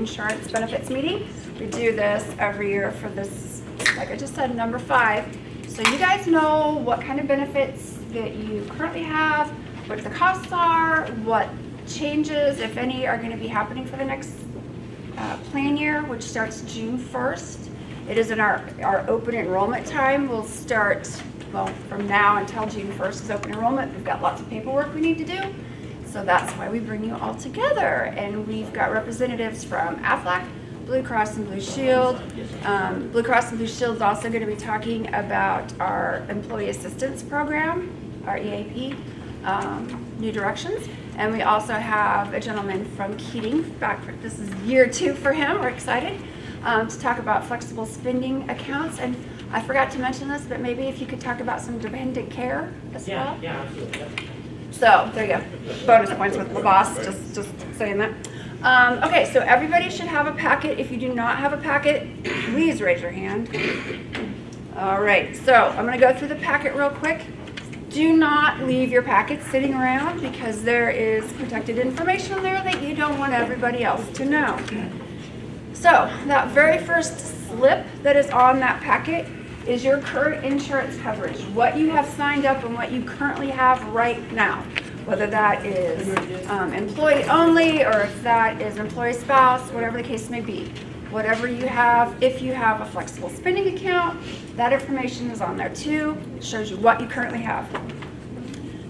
insurance benefits meeting. We do this every year for this, like I just said, number 5. So you guys know what kind of benefits that you currently have, what the costs are, what changes, if any, are going to be happening for the next plan year, which starts June 1st. It is in our open enrollment time. We'll start, well, from now until June 1st is open enrollment. We've got lots of paperwork we need to do. So that's why we bring you all together. And we've got representatives from Aflac, Blue Cross and Blue Shield. Blue Cross and Blue Shield is also going to be talking about our Employee Assistance Program, our EAP, New Directions. And we also have a gentleman from Keating, this is year 2 for him, we're excited, to talk about flexible spending accounts. And I forgot to mention this, but maybe if you could talk about some dependent care as well. Yeah, absolutely. So there you go, bonus points with the boss, just saying that. Okay, so everybody should have a packet. If you do not have a packet, please raise your hand. All right, so I'm going to go through the packet real quick. Do not leave your packets sitting around because there is protected information there that you don't want everybody else to know. So that very first slip that is on that packet is your current insurance coverage, what you have signed up and what you currently have right now. Whether that is employee only or if that is employee spouse, whatever the case may be. Whatever you have, if you have a flexible spending account, that information is on there too. It shows you what you currently have.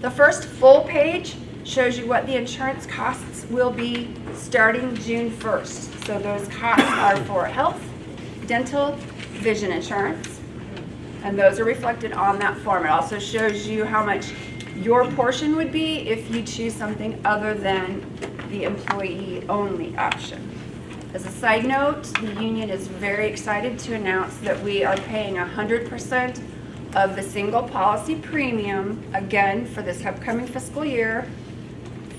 The first full page shows you what the insurance costs will be starting June 1st. So those costs are for health, dental, vision insurance, and those are reflected on that form. It also shows you how much your portion would be if you choose something other than the employee only option. As a side note, the union is very excited to announce that we are paying 100% of the single policy premium, again, for this upcoming fiscal year,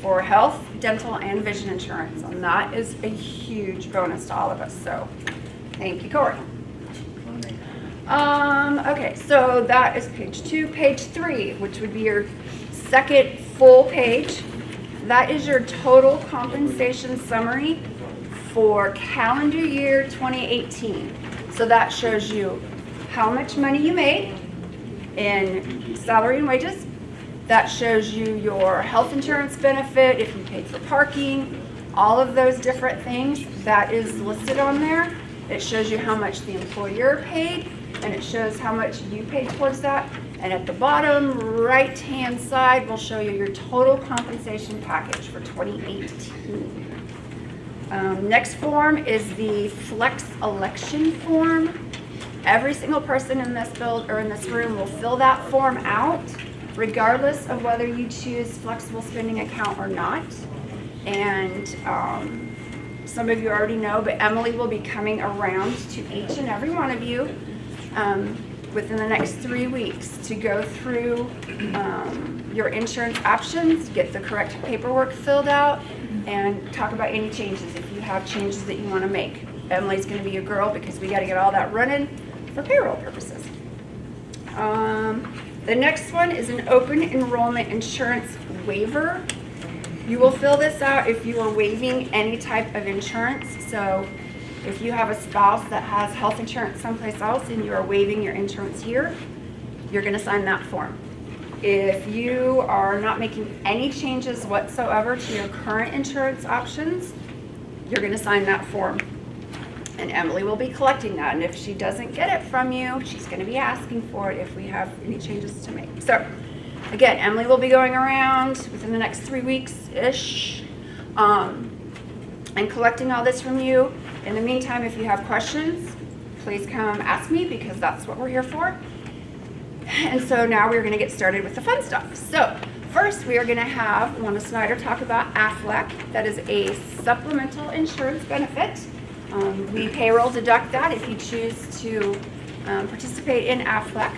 for health, dental, and vision insurance. And that is a huge bonus to all of us, so thank you, Corey. Okay, so that is page 2. Page 3, which would be your second full page, that is your total compensation summary for calendar year 2018. So that shows you how much money you made in salary and wages. That shows you your health insurance benefit, if you paid for parking, all of those different things. That is listed on there. It shows you how much the employer paid, and it shows how much you paid towards that. And at the bottom right-hand side, we'll show you your total compensation package for 2018. Next form is the Flex Election form. Every single person in this room will fill that form out, regardless of whether you choose flexible spending account or not. And some of you already know, but Emily will be coming around to each and every one of you within the next 3 weeks to go through your insurance options, get the correct paperwork filled out, and talk about any changes if you have changes that you want to make. Emily's going to be your girl because we got to get all that running for payroll purposes. The next one is an open enrollment insurance waiver. You will fill this out if you are waiving any type of insurance. So if you have a spouse that has health insurance someplace else and you are waiving your insurance here, you're going to sign that form. If you are not making any changes whatsoever to your current insurance options, you're going to sign that form. And Emily will be collecting that. And if she doesn't get it from you, she's going to be asking for it if we have any changes to make. So again, Emily will be going around within the next 3 weeks-ish and collecting all this from you. In the meantime, if you have questions, please come ask me because that's what we're here for. And so now we're going to get started with the fun stuff. So first we are going to have Wanda Snyder talk about Aflac. That is a supplemental insurance benefit. We payroll deduct that if you choose to participate in Aflac.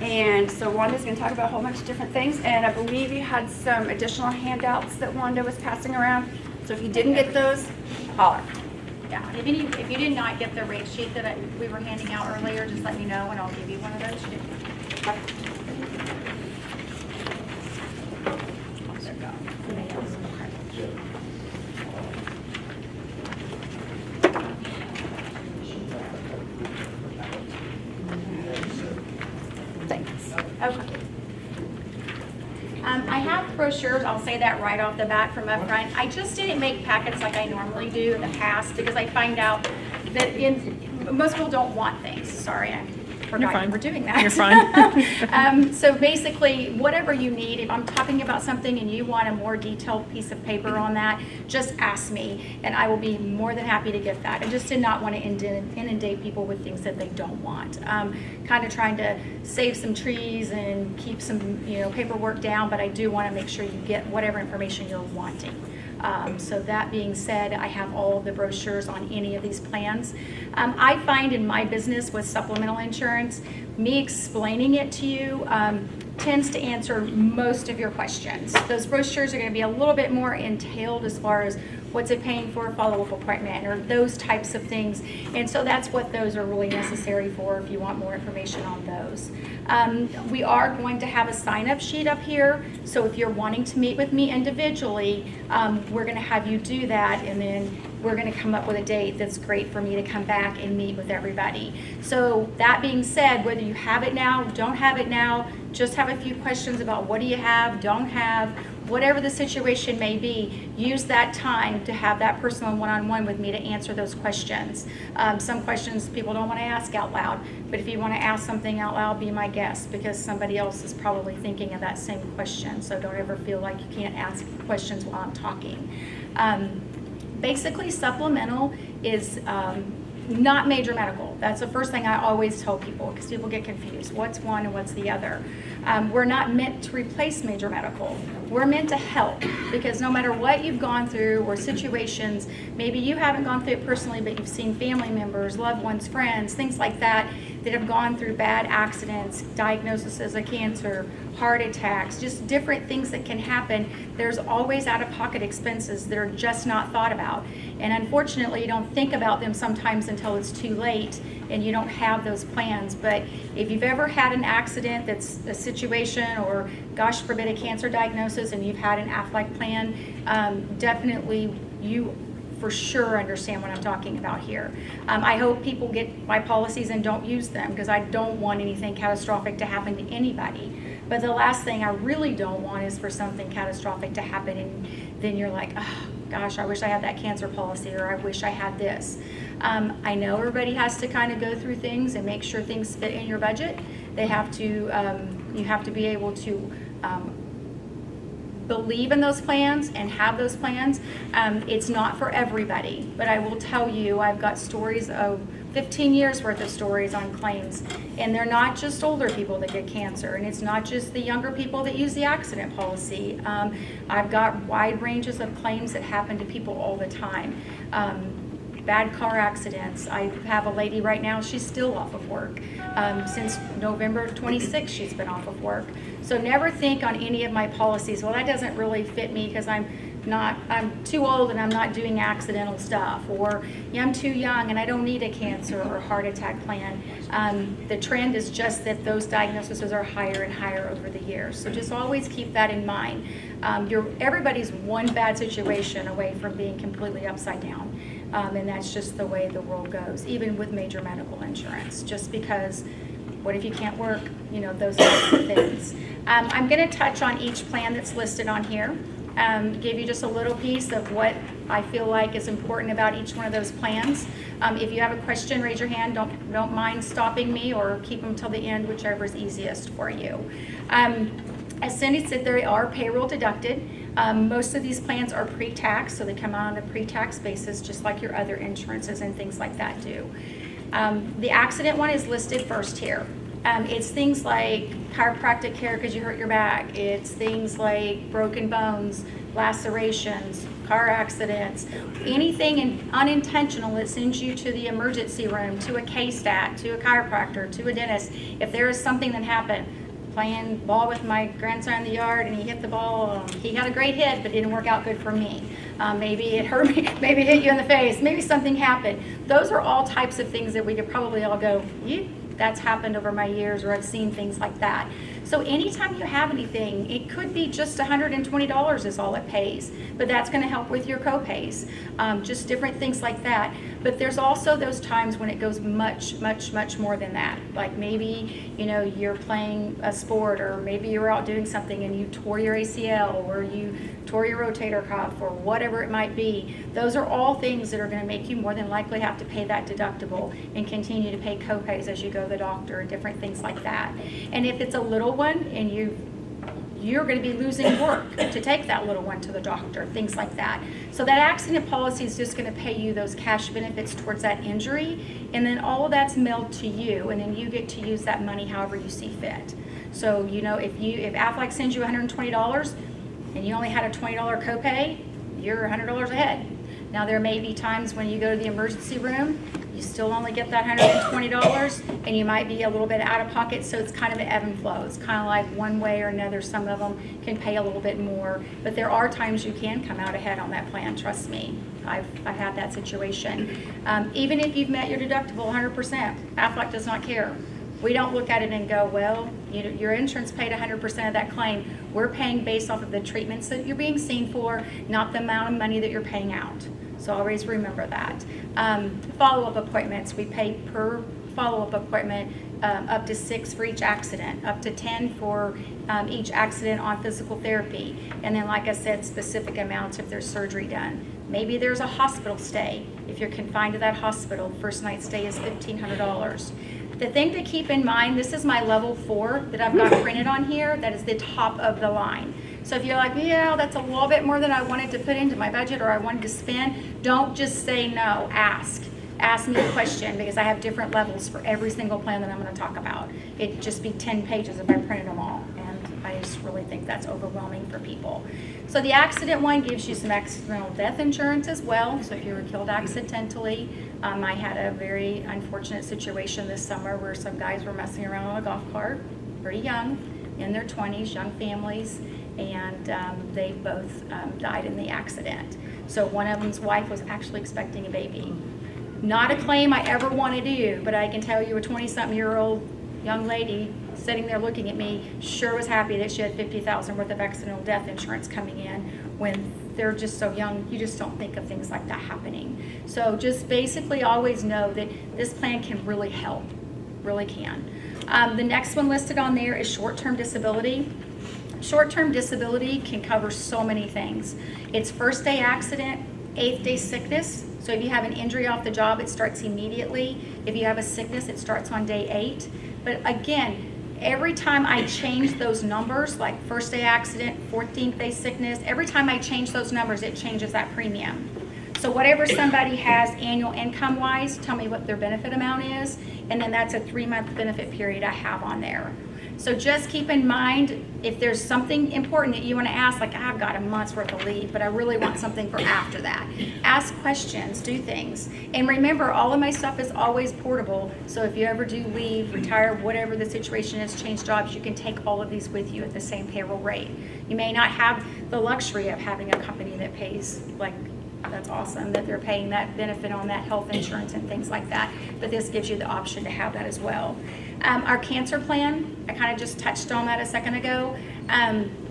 And so Wanda's going to talk about a whole bunch of different things. And I believe you had some additional handouts that Wanda was passing around. So if you didn't get those, holler. Yeah, if you did not get the rate sheet that we were handing out earlier, just let me know and I'll give you one of those. have brochures, I'll say that right off the bat from up front. I just didn't make packets like I normally do in the past because I find out that most people don't want things. Sorry, I forgot fine. we're doing that. You're fine. So basically, whatever you need, if I'm talking about something and you want a more detailed piece of paper on that, just ask me and I will be more than happy to get that. I just did not want to inundate people with things that they don't want. Kind of trying to save some trees and keep some paperwork down, but I do want to make sure you get whatever information you're wanting. So that being said, I have all of the brochures on any of these plans. I find in my business with supplemental insurance, me explaining it to you tends to answer most of your questions. Those brochures are going to be a little bit more entailed as far as what's it paying for, follow-up appointment, or those types of things. And so that's what those are really necessary for if you want more information on those. We are going to have a sign-up sheet up here. So if you're wanting to meet with me individually, we're going to have you do that, and then we're going to come up with a date that's great for me to come back and meet with everybody. So that being said, whether you have it now, don't have it now, just have a few questions about what do you have, don't have, whatever the situation may be, use that time to have that personal one-on-one with me to answer those questions. Some questions people don't want to ask out loud, but if you want to ask something out loud, be my guest, because somebody else is probably thinking of that same question. So don't ever feel like you can't ask questions while I'm talking. Basically, supplemental is not major medical. That's the first thing I always tell people, because people get confused. What's one and what's the other? We're not meant to replace major medical. We're meant to help, because no matter what you've gone through or situations, maybe you haven't gone through it personally, but you've seen family members, loved ones, friends, things like that have gone through bad accidents, diagnoses of cancer, heart attacks, just different things that can happen. There's always out-of-pocket expenses that are just not thought about. And unfortunately, you don't think about them sometimes until it's too late and you don't have those plans. But if you've ever had an accident that's a situation, or gosh forbid a cancer diagnosis, and you've had an Aflac plan, definitely you for sure understand what I'm talking about here. I hope people get my policies and don't use them, because I don't want anything catastrophic to happen to anybody. But the last thing I really don't want is for something catastrophic to happen and then you're like, oh gosh, I wish I had that cancer policy, or I wish I had this. I know everybody has to kind of go through things and make sure things fit in your budget. They have to, you have to be able to believe in those plans and have those plans. It's not for everybody, but I will tell you, I've got stories of 15 years worth of stories on claims, and they're not just older people that get cancer, and it's not just the younger people that use the accident policy. I've got wide ranges of claims that happen to people all the time. Bad car accidents. I have a lady right now, she's still off of work. Since November 26th, she's been off of work. So never think on any of my policies, well, that doesn't really fit me because I'm too old and I'm not doing accidental stuff, or yeah, I'm too young and I don't need a cancer or heart attack plan. The trend is just that those diagnoses are higher and higher over the years. So just always keep that in mind. Everybody's one bad situation away from being completely upside down. And that's just the way the world goes, even with major medical insurance, just because what if you can't work, those types of things. I'm going to touch on each plan that's listed on here, give you just a little piece of what I feel like is important about each one of those plans. If you have a question, raise your hand. Don't mind stopping me, or keep them till the end, whichever is easiest for you. As Cindy said, they are payroll deducted. Most of these plans are pre-tax, so they come out on a pre-tax basis, just like your other insurances and things like that do. The accident one is listed first here. It's things like chiropractic care because you hurt your back. It's things like broken bones, lacerations, car accidents, anything unintentional that sends you to the emergency room, to a K-stat, to a chiropractor, to a dentist. If there is something that happened, playing ball with my grandson in the yard and he hit the ball, he had a great hit, but it didn't work out good for me. Maybe it hurt me, maybe it hit you in the face, maybe something happened. Those are all types of things that we could probably all go, that's happened over my years, or I've seen things like that. So anytime you have anything, it could be just $120 is all it pays, but that's going to help with your co-pays, just different things like that. But there's also those times when it goes much, much, much more than that. Like maybe, you know, you're playing a sport, or maybe you're out doing something and you tore your ACL, or you tore your rotator cuff, or whatever it might be. Those are all things that are going to make you more than likely have to pay that deductible and continue to pay co-pays as you go to the doctor and different things like that. And if it's a little one and you're going to be losing work to take that little one to the doctor, things like that. So that accident policy is just going to pay you those cash benefits towards that injury, and then all of that's mailed to you, and then you get to use that money however you see fit. So, you know, if Aflac sends you $120 and you only had a $20 copay, you're $100 ahead. Now there may be times when you go to the emergency room, you still only get that $120, and you might be a little bit out of pocket, so it's kind of an ebb and flow. It's kind of like one way or another. Some of them can pay a little bit more, but there are times you can come out ahead on that plan, trust me. I've had that situation. Even if you've met your deductible 100%, Aflac does not care. We don't look at it and go, well, your insurance paid 100% of that claim. We're paying based off of the treatments that you're being seen for, not the amount of money that you're paying out. So always remember that. Follow-up appointments, we pay per follow-up appointment, up to 6 for each accident, up to 10 for each accident on physical therapy. And then, like I said, specific amounts if there's surgery done. Maybe there's a hospital stay. If you're confined to that hospital, first night stay is $1,500. The thing to keep in mind, this is my level 4 that I've got printed on here. That is the top of the line. So if you're like, yeah, that's a little bit more than I wanted to put into my budget or I wanted to spend, don't just say no, ask. Ask me a question, because I have different levels for every single plan that I'm going to talk about. It'd just be 10 pages if I printed them all, and I just really think that's overwhelming for people. So the accident one gives you some accidental death insurance as well. So if you were killed accidentally, I had a very unfortunate situation this summer where some guys were messing around on a golf cart, pretty young, in their 20s, young families, and they both died in the accident. So one of them's wife was actually expecting a baby. Not a claim I ever want to do, but I can tell you a 20-something-year-old young lady sitting there looking at me sure was happy that she had $50,000 worth of accidental death insurance coming in. When they're just so young, you just don't think of things like that happening. So just basically always know that this plan can really help, really can. The next one listed on there is short-term disability. Short-term disability can cover so many things. It's first day accident, 8th day sickness. So if you have an injury off the job, it starts immediately. If you have a sickness, it starts on day 8. But again, every time I change those numbers, like first day accident, 14th day sickness, every time I change those numbers, it changes that premium. So whatever somebody has annual income wise, tell me what their benefit amount is, and then that's a 3-month benefit period I have on there. So just keep in mind, if there's something important that you want to ask, like I've got a month's worth of leave, but I really want something for after that. Ask questions, do things. And remember, all of my stuff is always portable. So if you ever do leave, retire, whatever the situation is, change jobs, you can take all of these with you at the same payroll rate. You may not have the luxury of having a company that pays, like, that's awesome that they're paying that benefit on that health insurance and things like that, but this gives you the option to have that as well. Our cancer plan, I kind of just touched on that a second ago.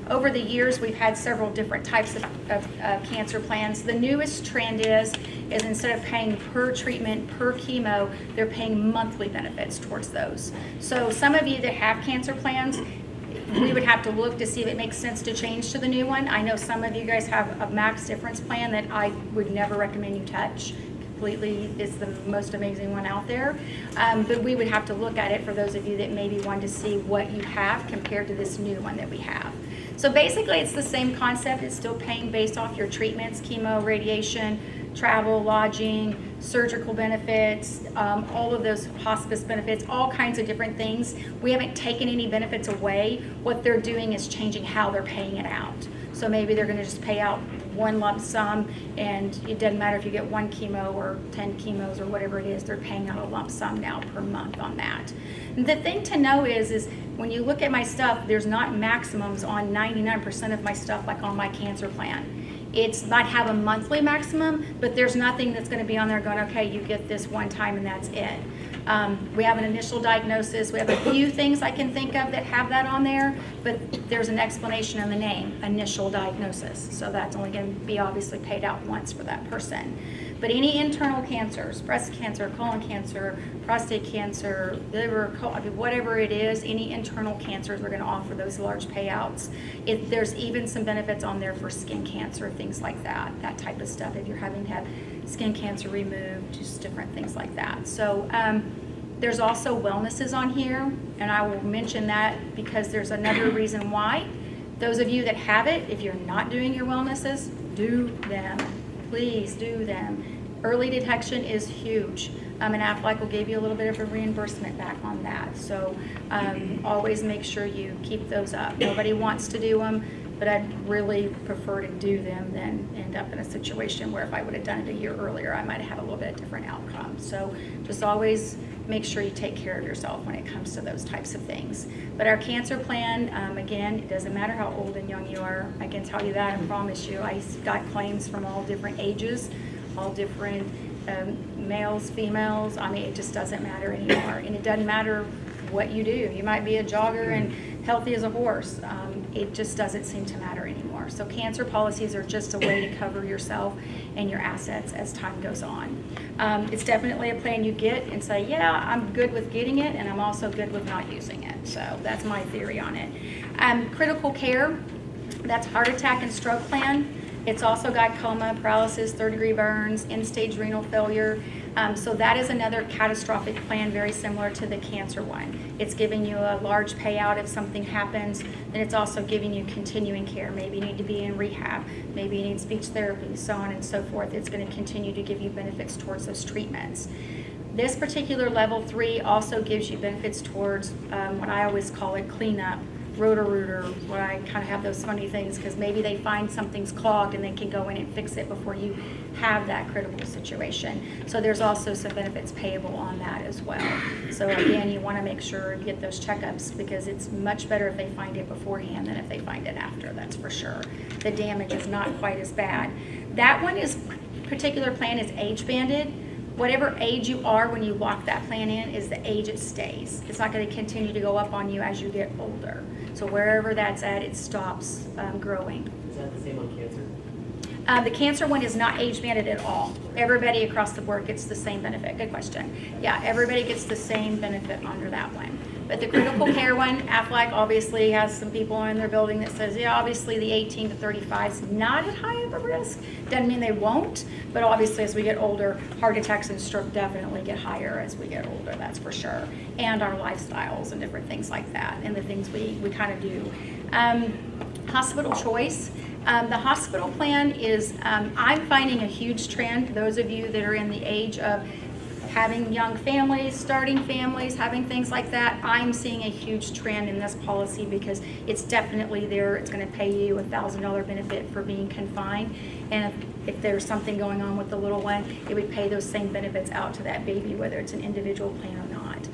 Over the years, we've had several different types of cancer plans. The newest trend is instead of paying per treatment, per chemo, they're paying monthly benefits towards those. So some of you that have cancer plans, we would have to look to see if it makes sense to change to the new one. I know some of you guys have a max difference plan that I would never recommend you touch. Completely is the most amazing one out there. But we would have to look at it for those of you that maybe want to see what you have compared to this new one that we have. So basically it's the same concept. It's still paying based off your treatments, chemo, radiation, travel, lodging, surgical benefits, all of those hospice benefits, all kinds of different things. We haven't taken any benefits away. What they're doing is changing how they're paying it out. So maybe they're going to just pay out one lump sum, and it doesn't matter if you get 1 chemo or 10 chemos or whatever it is, they're paying out a lump sum now per month on that. And the thing to know is when you look at my stuff, there's not maximums on 99% of my stuff like on my cancer plan. It's might have a monthly maximum, but there's nothing that's going to be on there going, okay, you get this one time and that's it. We have an initial diagnosis. We have a few things I can think of that have that on there, but there's an explanation in the name, initial diagnosis. So that's only going to be obviously paid out once for that person. But any internal cancers, breast cancer, colon cancer, prostate cancer, liver, whatever it is, any internal cancers, we're going to offer those large payouts. There's even some benefits on there for skin cancer, things like that type of stuff. If you're having to have skin cancer removed, just different things like that. So there's also wellnesses on here, and I will mention that because there's another reason why. Those of you that have it, if you're not doing your wellnesses, do them. Please do them. Early detection is huge. And Aflac will give you a little bit of a reimbursement back on that. So always make sure you keep those up. Nobody wants to do them, but I'd really prefer to do them than end up in a situation where if I would have done it a year earlier, I might have had a little bit different outcome. So just always make sure you take care of yourself when it comes to those types of things. But our cancer plan, again, it doesn't matter how old and young you are. I can tell you that, I promise you. I got claims from all different ages, all different males, females. I mean, it just doesn't matter anymore. And it doesn't matter what you do. You might be a jogger and healthy as a horse. It just doesn't seem to matter anymore. So cancer policies are just a way to cover yourself and your assets as time goes on. It's definitely a plan you get and say, yeah, I'm good with getting it, and I'm also good with not using it. So that's my theory on it. Critical care, that's heart attack and stroke plan. It's also got coma, paralysis, third-degree burns, end-stage renal failure. So that is another catastrophic plan, very similar to the cancer one. It's giving you a large payout if something happens, and it's also giving you continuing care. Maybe you need to be in rehab, maybe you need speech therapy, so on and so forth. It's going to continue to give you benefits towards those treatments. This particular level 3 also gives you benefits towards what I always call it cleanup. Roto-Rooter, where I kind of have those funny things because maybe they find something's clogged and they can go in and fix it before you have that critical situation. So there's also some benefits payable on that as well. So again, you want to make sure you get those checkups because it's much better if they find it beforehand than if they find it after, that's for sure. The damage is not quite as bad. That one is, particular plan is age banded. Whatever age you are when you lock that plan in is the age it stays. It's not going to continue to go up on you as you get older. So wherever that's at, it stops growing. Is that the same on cancer? The cancer one is not age banded at all. Everybody across the board gets the same benefit. Good question. Yeah, everybody gets the same benefit under that one. But the critical care one, Aflac obviously has some people in their building that says, yeah, obviously the 18 to 35 is not at high of a risk. Doesn't mean they won't, but obviously as we get older, heart attacks and stroke definitely get higher as we get older, that's for sure. And our lifestyles and different things like that, and the things we kind of do. Hospital choice. The hospital plan is, I'm finding a huge trend, those of you that are in the age of having young families, starting families, having things like that, I'm seeing a huge trend in this policy because it's definitely there. It's going to pay you a $1,000 benefit for being confined. And if there's something going on with the little one, it would pay those same benefits out to that baby, whether it's an individual plan or not.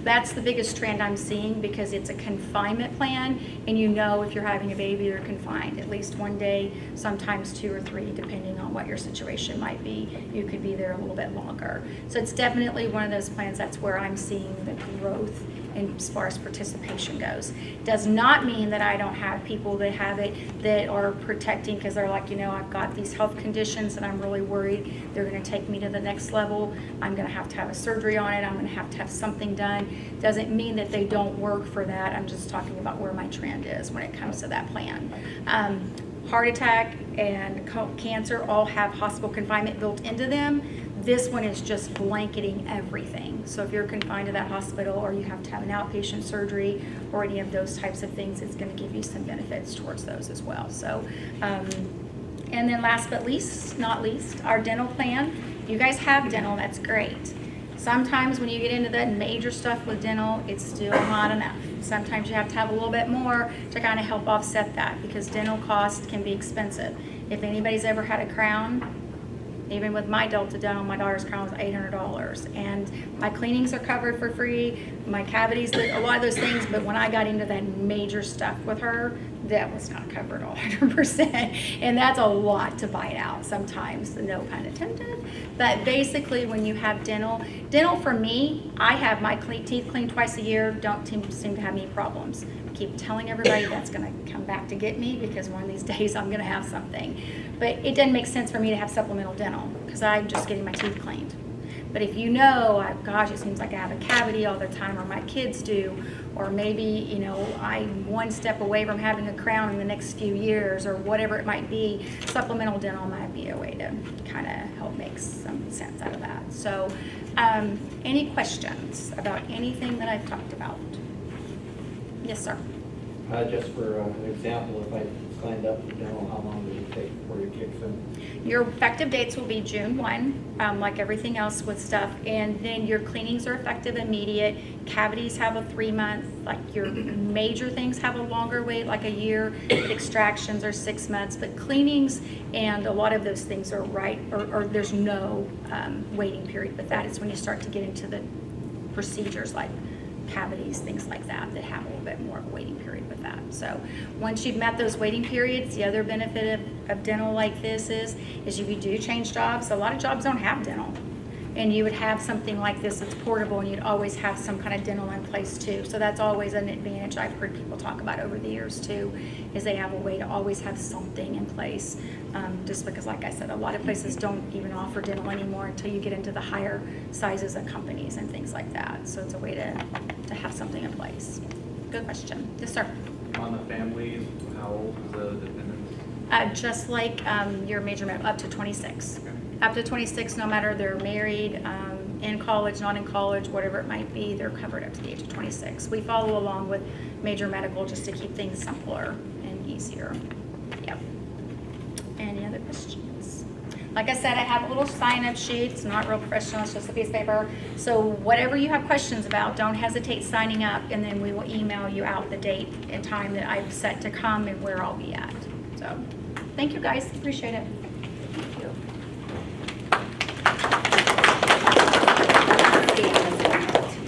That's the biggest trend I'm seeing because it's a confinement plan, and you know if you're having a baby, you're confined at least one day, sometimes 2 or 3, depending on what your situation might be. You could be there a little bit longer. So it's definitely one of those plans that's where I'm seeing the growth and as far as participation goes. Does not mean that I don't have people that have it that are protecting because they're like, you know, I've got these health conditions and I'm really worried they're going to take me to the next level. I'm going to have a surgery on it. I'm going to have something done. Doesn't mean that they don't work for that. I'm just talking about where my trend is when it comes to that plan. Heart attack and cancer all have hospital confinement built into them. This one is just blanketing everything. So if you're confined to that hospital or you have to have an outpatient surgery or any of those types of things, it's going to give you some benefits towards those as well. So, and then last but not least, our dental plan. You guys have dental, that's great. Sometimes when you get into that major stuff with dental, it's still not enough. Sometimes you have to have a little bit more to kind of help offset that because dental costs can be expensive. If anybody's ever had a crown, even with my Delta Dental, my daughter's crown was $800, and my cleanings are covered for free, my cavities, a lot of those things, but when I got into that major stuff with her, that was not covered all 100%. And that's a lot to bite out sometimes, no pun intended. But basically, when you have dental for me, I have my teeth cleaned twice a year, don't seem to have any problems. Keep telling everybody that's going to come back to get me because one of these days I'm going to have something. But it doesn't make sense for me to have supplemental dental because I'm just getting my teeth cleaned. But if you know, gosh, it seems like I have a cavity all the time, or my kids do, or maybe, you know, I'm one step away from having a crown in the next few years, or whatever it might be, supplemental dental might be a way to kind of help make some sense out of that. So, any questions about anything that I've talked about? Yes, sir. Just for an example, if I signed up for dental, how long does it take before it kicks in? Your effective dates will be June 1, like everything else with stuff, and then your cleanings are effective immediate. Cavities have a 3-month, like your major things have a longer wait, like a year. Extractions are 6 months, but cleanings and a lot of those things are right, or there's no waiting period with that. It's when you start to get into the procedures like cavities, things like that have a little bit more of a waiting period with that. So once you've met those waiting periods, the other benefit of dental like this is if you do change jobs, a lot of jobs don't have dental. And you would have something like this that's portable, and you'd always have some kind of dental in place too. So that's always an advantage I've heard people talk about over the years too, is they have a way to always have something in place. Just because, like I said, a lot of places don't even offer dental anymore until you get into the higher sizes of companies and things like that. So it's a way to have something in place. Good question. Yes, sir. On the families, how old is the dependents? Just like your major up to 26. Up to 26, no matter they're married, in college, not in college, whatever it might be, they're covered up to the age of 26. We follow along with major medical just to keep things simpler and easier. Yep. Any other questions? Like I said, I have a little sign-up sheet. It's not real professional. It's just a piece of paper. So whatever you have questions about, don't hesitate signing up, and then we will email you out the date and time that I've set to come and where I'll be at. So thank you, guys. Appreciate it. Thank you.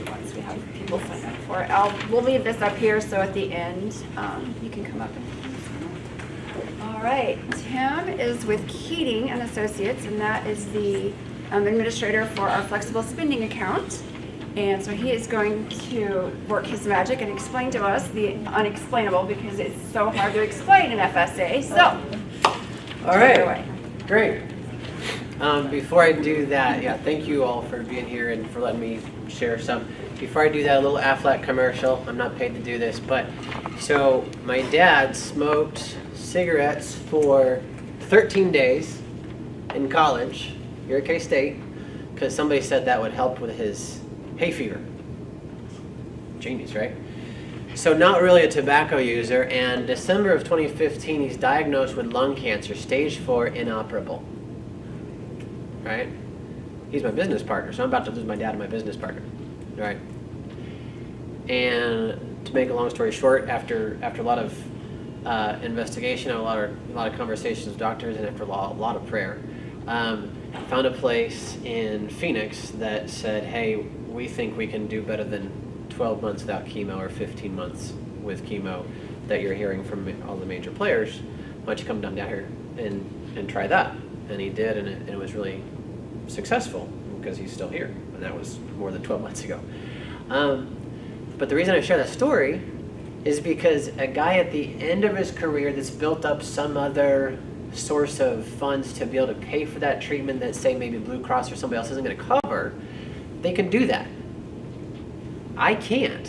Once we have people sign up for it, we'll leave this up here, so at the end, you can come up and. All right, Tim is with Keating and Associates, and that is the administrator for our flexible spending account. And so he is going to work his magic and explain to us the unexplainable, because it's so hard to explain in FSA. So, All take it away. right, great. Before I do that, yeah, thank you all for being here and for letting me share some. Before I do that, a little Aflac commercial. I'm not paid to do this, but so my dad smoked cigarettes for 13 days in college here at K-State because somebody said that would help with his hay fever. Genius, right? So not really a tobacco user, and December of 2015, he's diagnosed with lung cancer, stage 4, inoperable. Right? He's my business partner, so I'm about to lose my dad and my business partner. Right? And to make a long story short, after a lot of investigation, a lot of conversations with doctors, and after a lot of prayer, found a place in Phoenix that said, hey, we think we can do better than 12 months without chemo or 15 months with chemo that you're hearing from all the major players. Why don't you come down here and try that? And he did, and it was really successful because he's still here, and that was more than 12 months ago. But the reason I share that story is because a guy at the end of his career that's built up some other source of funds to be able to pay for that treatment that, say, maybe Blue Cross or somebody else isn't going to cover, they can do that. I can't.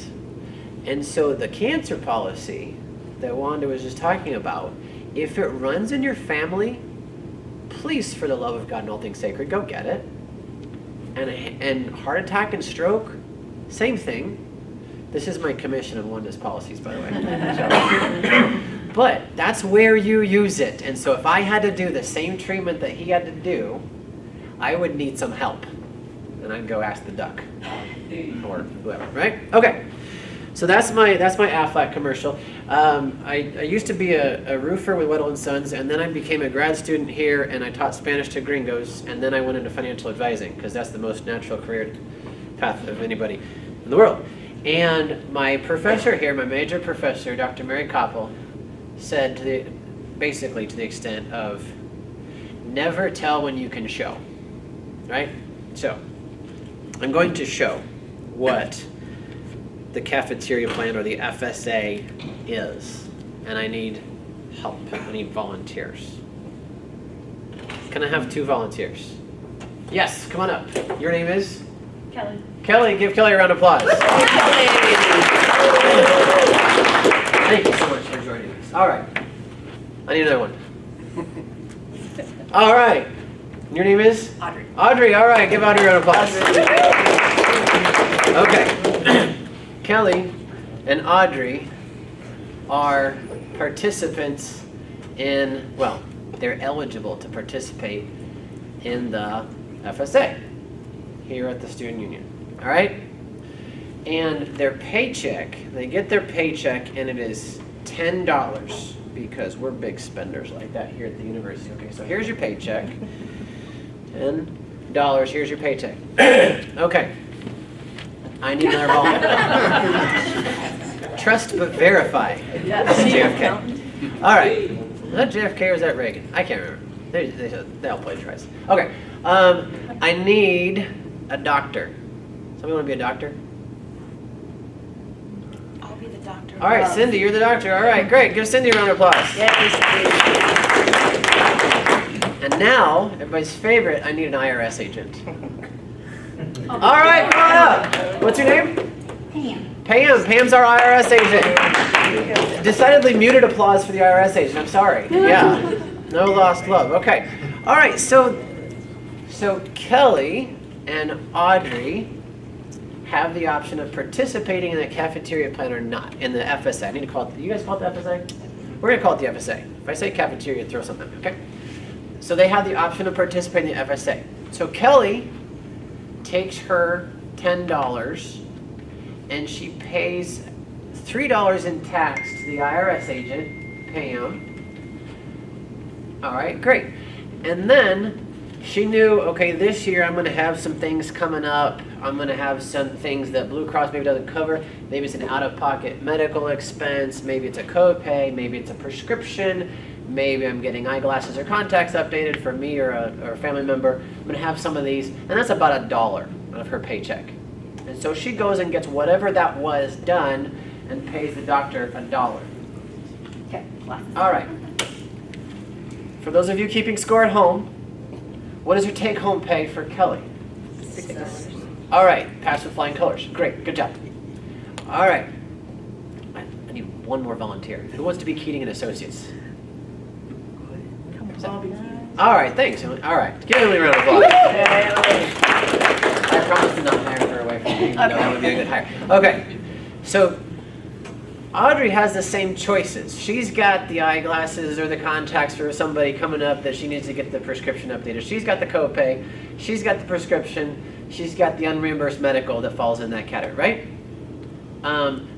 And so the cancer policy that Wanda was just talking about, if it runs in your family, please, for the love of God and all things sacred, go get it. And heart attack and stroke, same thing. This is my commission on Wanda's policies, by the way. So, but that's where you use it. And so if I had to do the same treatment that he had to do, I would need some help. And I'd go ask the duck or whoever, right? Okay. So that's my Aflac commercial. I used to be a roofer with Weddle & Sons, and then I became a grad student here, and I taught Spanish to gringos, and then I went into financial advising, because that's the most natural career path of anybody in the world. And my professor here, my major professor, Dr. Mary Koppel, said basically to the extent of never tell when you can show, right? So I'm going to show what the cafeteria plan or the FSA is, and I need help. I need volunteers. Can I have 2 volunteers? Yes, come on up. Your name is? Kelly. Kelly. Give Kelly a round of applause. Thank you so much for joining us. All right. I need another one. All right. Your name is? Audrey. Audrey. All right. Give Audrey a round of applause. Okay. Kelly and Audrey are participants in, well, they're eligible to participate in the FSA here at the Student Union. All right? And their paycheck, they get their paycheck and it is $10 because we're big spenders like that here at the university. Okay, so here's your paycheck. $10, here's your paycheck. Okay. I need another volunteer. Trust but verify. JFK. All right. Is that JFK or is that Reagan? I can't remember. They all play twice. Okay. I need a doctor. Somebody want to be a doctor? I'll be the doctor. All right, Cindy, you're the doctor. All right, great. Give Cindy a round of applause. And now, everybody's favorite, I need an IRS agent. All right, come on up. What's your name? Pam. Pam. Pam's our IRS agent. Decidedly muted applause for the IRS agent. I'm sorry. Yeah. No lost love. Okay. All right. So Kelly and Audrey have the option of participating in the cafeteria plan or not in the FSA. I need to call it. You guys call it the FSA? We're gonna call it the FSA. If I say cafeteria, throw something. Okay. So they have the option of participating in the FSA. So Kelly takes her $10 and she pays $3 in tax to the IRS agent, Pam. All right, great. And then she knew, okay, this year I'm going to have some things coming up. I'm going to have some things that Blue Cross maybe doesn't cover. Maybe it's an out-of-pocket medical expense. Maybe it's a copay. Maybe it's a prescription. Maybe I'm getting eyeglasses or contacts updated for me or a family member. I'm going to have some of these. And that's about $1 of her paycheck. And so she goes and gets whatever that was done and pays the doctor $1. Okay. All right. For those of you keeping score at home, what is your take-home pay for Kelly? $6. All right, pass with flying colors. Great, good job. All right, I need one more volunteer. Who wants to be Keating and Associates? All right, thanks. All right, give Emily a round of applause. I promise to not hire her away from you. No, that would be a good hire. Okay, so Audrey has the same choices. She's got the eyeglasses or the contacts for somebody coming up that she needs to get the prescription updated. She's got the copay. She's got the prescription. She's got the unreimbursed medical that falls in that category, right?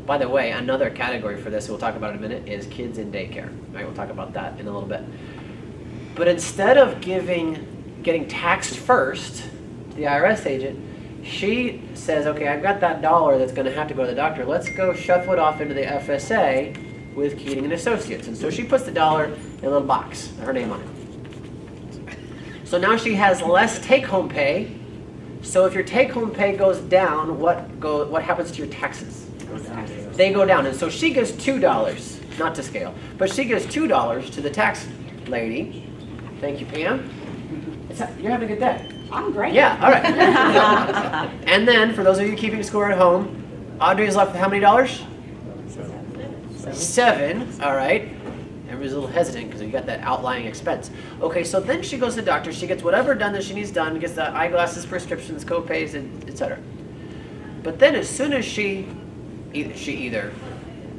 By the way, another category for this, we'll talk about in a minute, is kids in daycare. All right, we'll talk about that in a little bit. But instead of getting taxed first to the IRS agent, she says, okay, I've got that $1 that's going to have to go to the doctor. Let's go shuffle it off into the FSA with Keating and Associates. And so she puts the $1 in a little box, her name on it. So now she has less take-home pay. So if your take-home pay goes down, what happens to your taxes? They go down. And so she gives $2, not to scale, but she gives $2 to the tax lady. Thank you, Pam. You're having a good day. I'm great. Yeah, all right. And then, for those of you keeping score at home, Audrey is left with how many dollars? $7, all right. Everybody's a little hesitant because you got that outlying expense. Okay, so then she goes to the doctor. She gets whatever done that she needs done, gets the eyeglasses, prescriptions, copays, etc. But then as soon as she either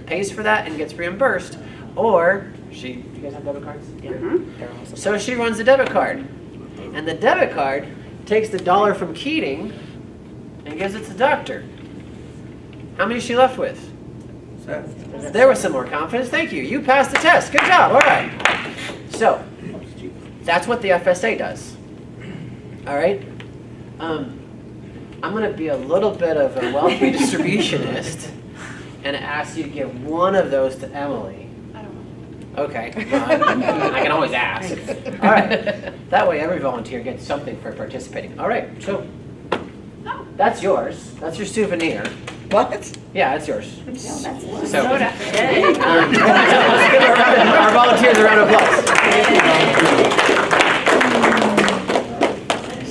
pays for that and gets reimbursed, or you guys have debit cards? Yeah. Mm-hmm. So she runs the debit card. And the debit card takes the $1 from Keating and gives it to the doctor. How many is she left with? There was some more confidence. Thank you. You passed the test. Good job. All right. So that's what the FSA does. All right. I'm going to be a little bit of a wealthy distributionist and ask you to give one of those to Emily. I don't know. Okay, well, I can always ask. All right, that way every volunteer gets something for participating. All right, so that's yours. That's your souvenir. What? Yeah, that's yours. No, that's So, soda. so let's give our volunteers a round of applause.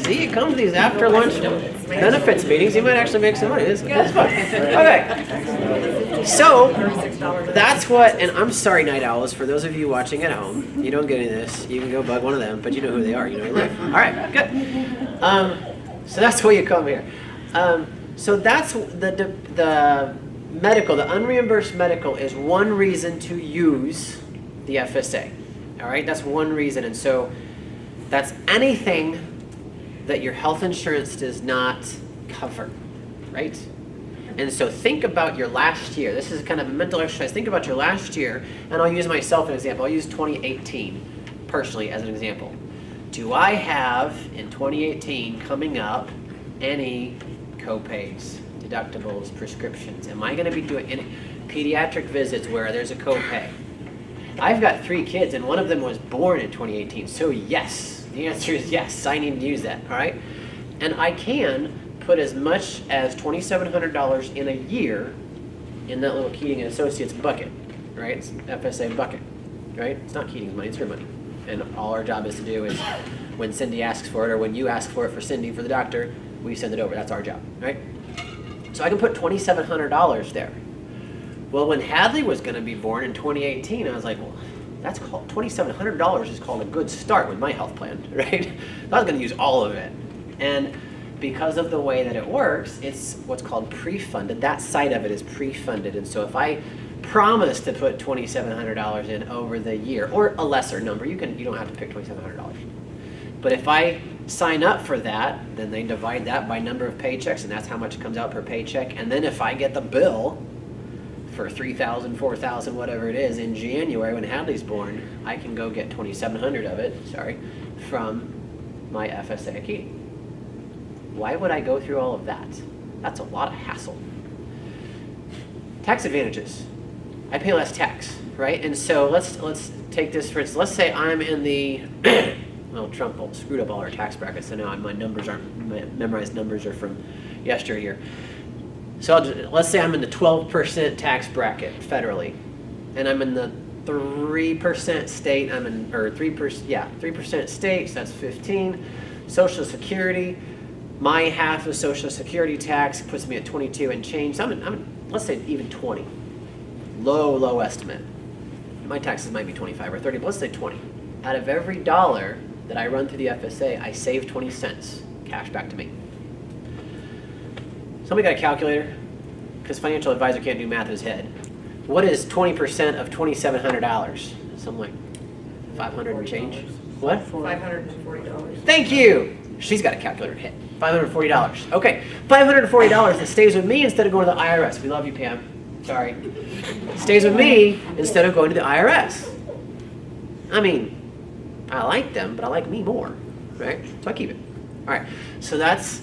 See, you come to these after lunch benefits meetings, you might actually make some money. It's fun. Okay. So, that's what, and I'm sorry, Night Owls, for those of you watching at home, you don't get any of this. You can go bug one of them, but you know who they are. You know who they live. All right, good. So that's why you come here. So that's the medical, the unreimbursed medical is one reason to use the FSA. All right, that's one reason. And so that's anything that your health insurance does not cover, right? And so think about your last year. This is kind of a mental exercise. Think about your last year, and I'll use myself as an example. I'll use 2018 personally as an example. Do I have in 2018 coming up any co-pays, deductibles, prescriptions? Am I going to be doing any pediatric visits where there's a co-pay? I've got 3 kids, and one of them was born in 2018, so yes. The answer is yes, I need to use that, all right? And I can put as much as $2,700 in a year in that little Keating and Associates bucket, right? It's FSA bucket, right? It's not Keating's money, it's her money. And all our job is to do is when Cindy asks for it, or when you ask for it for Cindy for the doctor, we send it over. That's our job, right? So I can put $2,700 there. Well, when Hadley was going to be born in 2018, I was like, well, that's called $2,700 is called a good start with my health plan, right? I was going to use all of it. And because of the way that it works, it's what's called pre-funded. That side of it is pre-funded. And so if I promise to put $2,700 in over the year, or a lesser number, you don't have to pick $2,700. But if I sign up for that, then they divide that by number of paychecks, and that's how much comes out per paycheck. And then if I get the bill for $3,000, $4,000, whatever it is, in January when Hadley's born, I can go get $2,700 of it, from my FSA at Keating. Why would I go through all of that? That's a lot of hassle. Tax advantages. I pay less tax, right? And so let's take this for instance. Let's say I'm in the well, Trump screwed up all our tax brackets, so now my memorized numbers are from yesteryear. So let's say I'm in the 12% tax bracket federally, and I'm in the 3% state. I'm in, or 3% state. So that's 15. Social Security. My half of Social Security tax puts me at 22 and change. So I'm in, let's say even 20. Low estimate. My taxes might be 25 or 30, but let's say 20. Out of every dollar that I run through the FSA, I save 20 cents cash back to me. Somebody got a calculator? Because financial advisor can't do math in his head. What is 20% of $2,700? Something like 500 and change? What? $540. Thank you. She's got a calculator to hit. $540. Okay, $540 that stays with me instead of going to the IRS. We love you, Pam. Sorry. Stays with me instead of going to the IRS. I mean, I like them, but I like me more, right? So I keep it. All right, so that's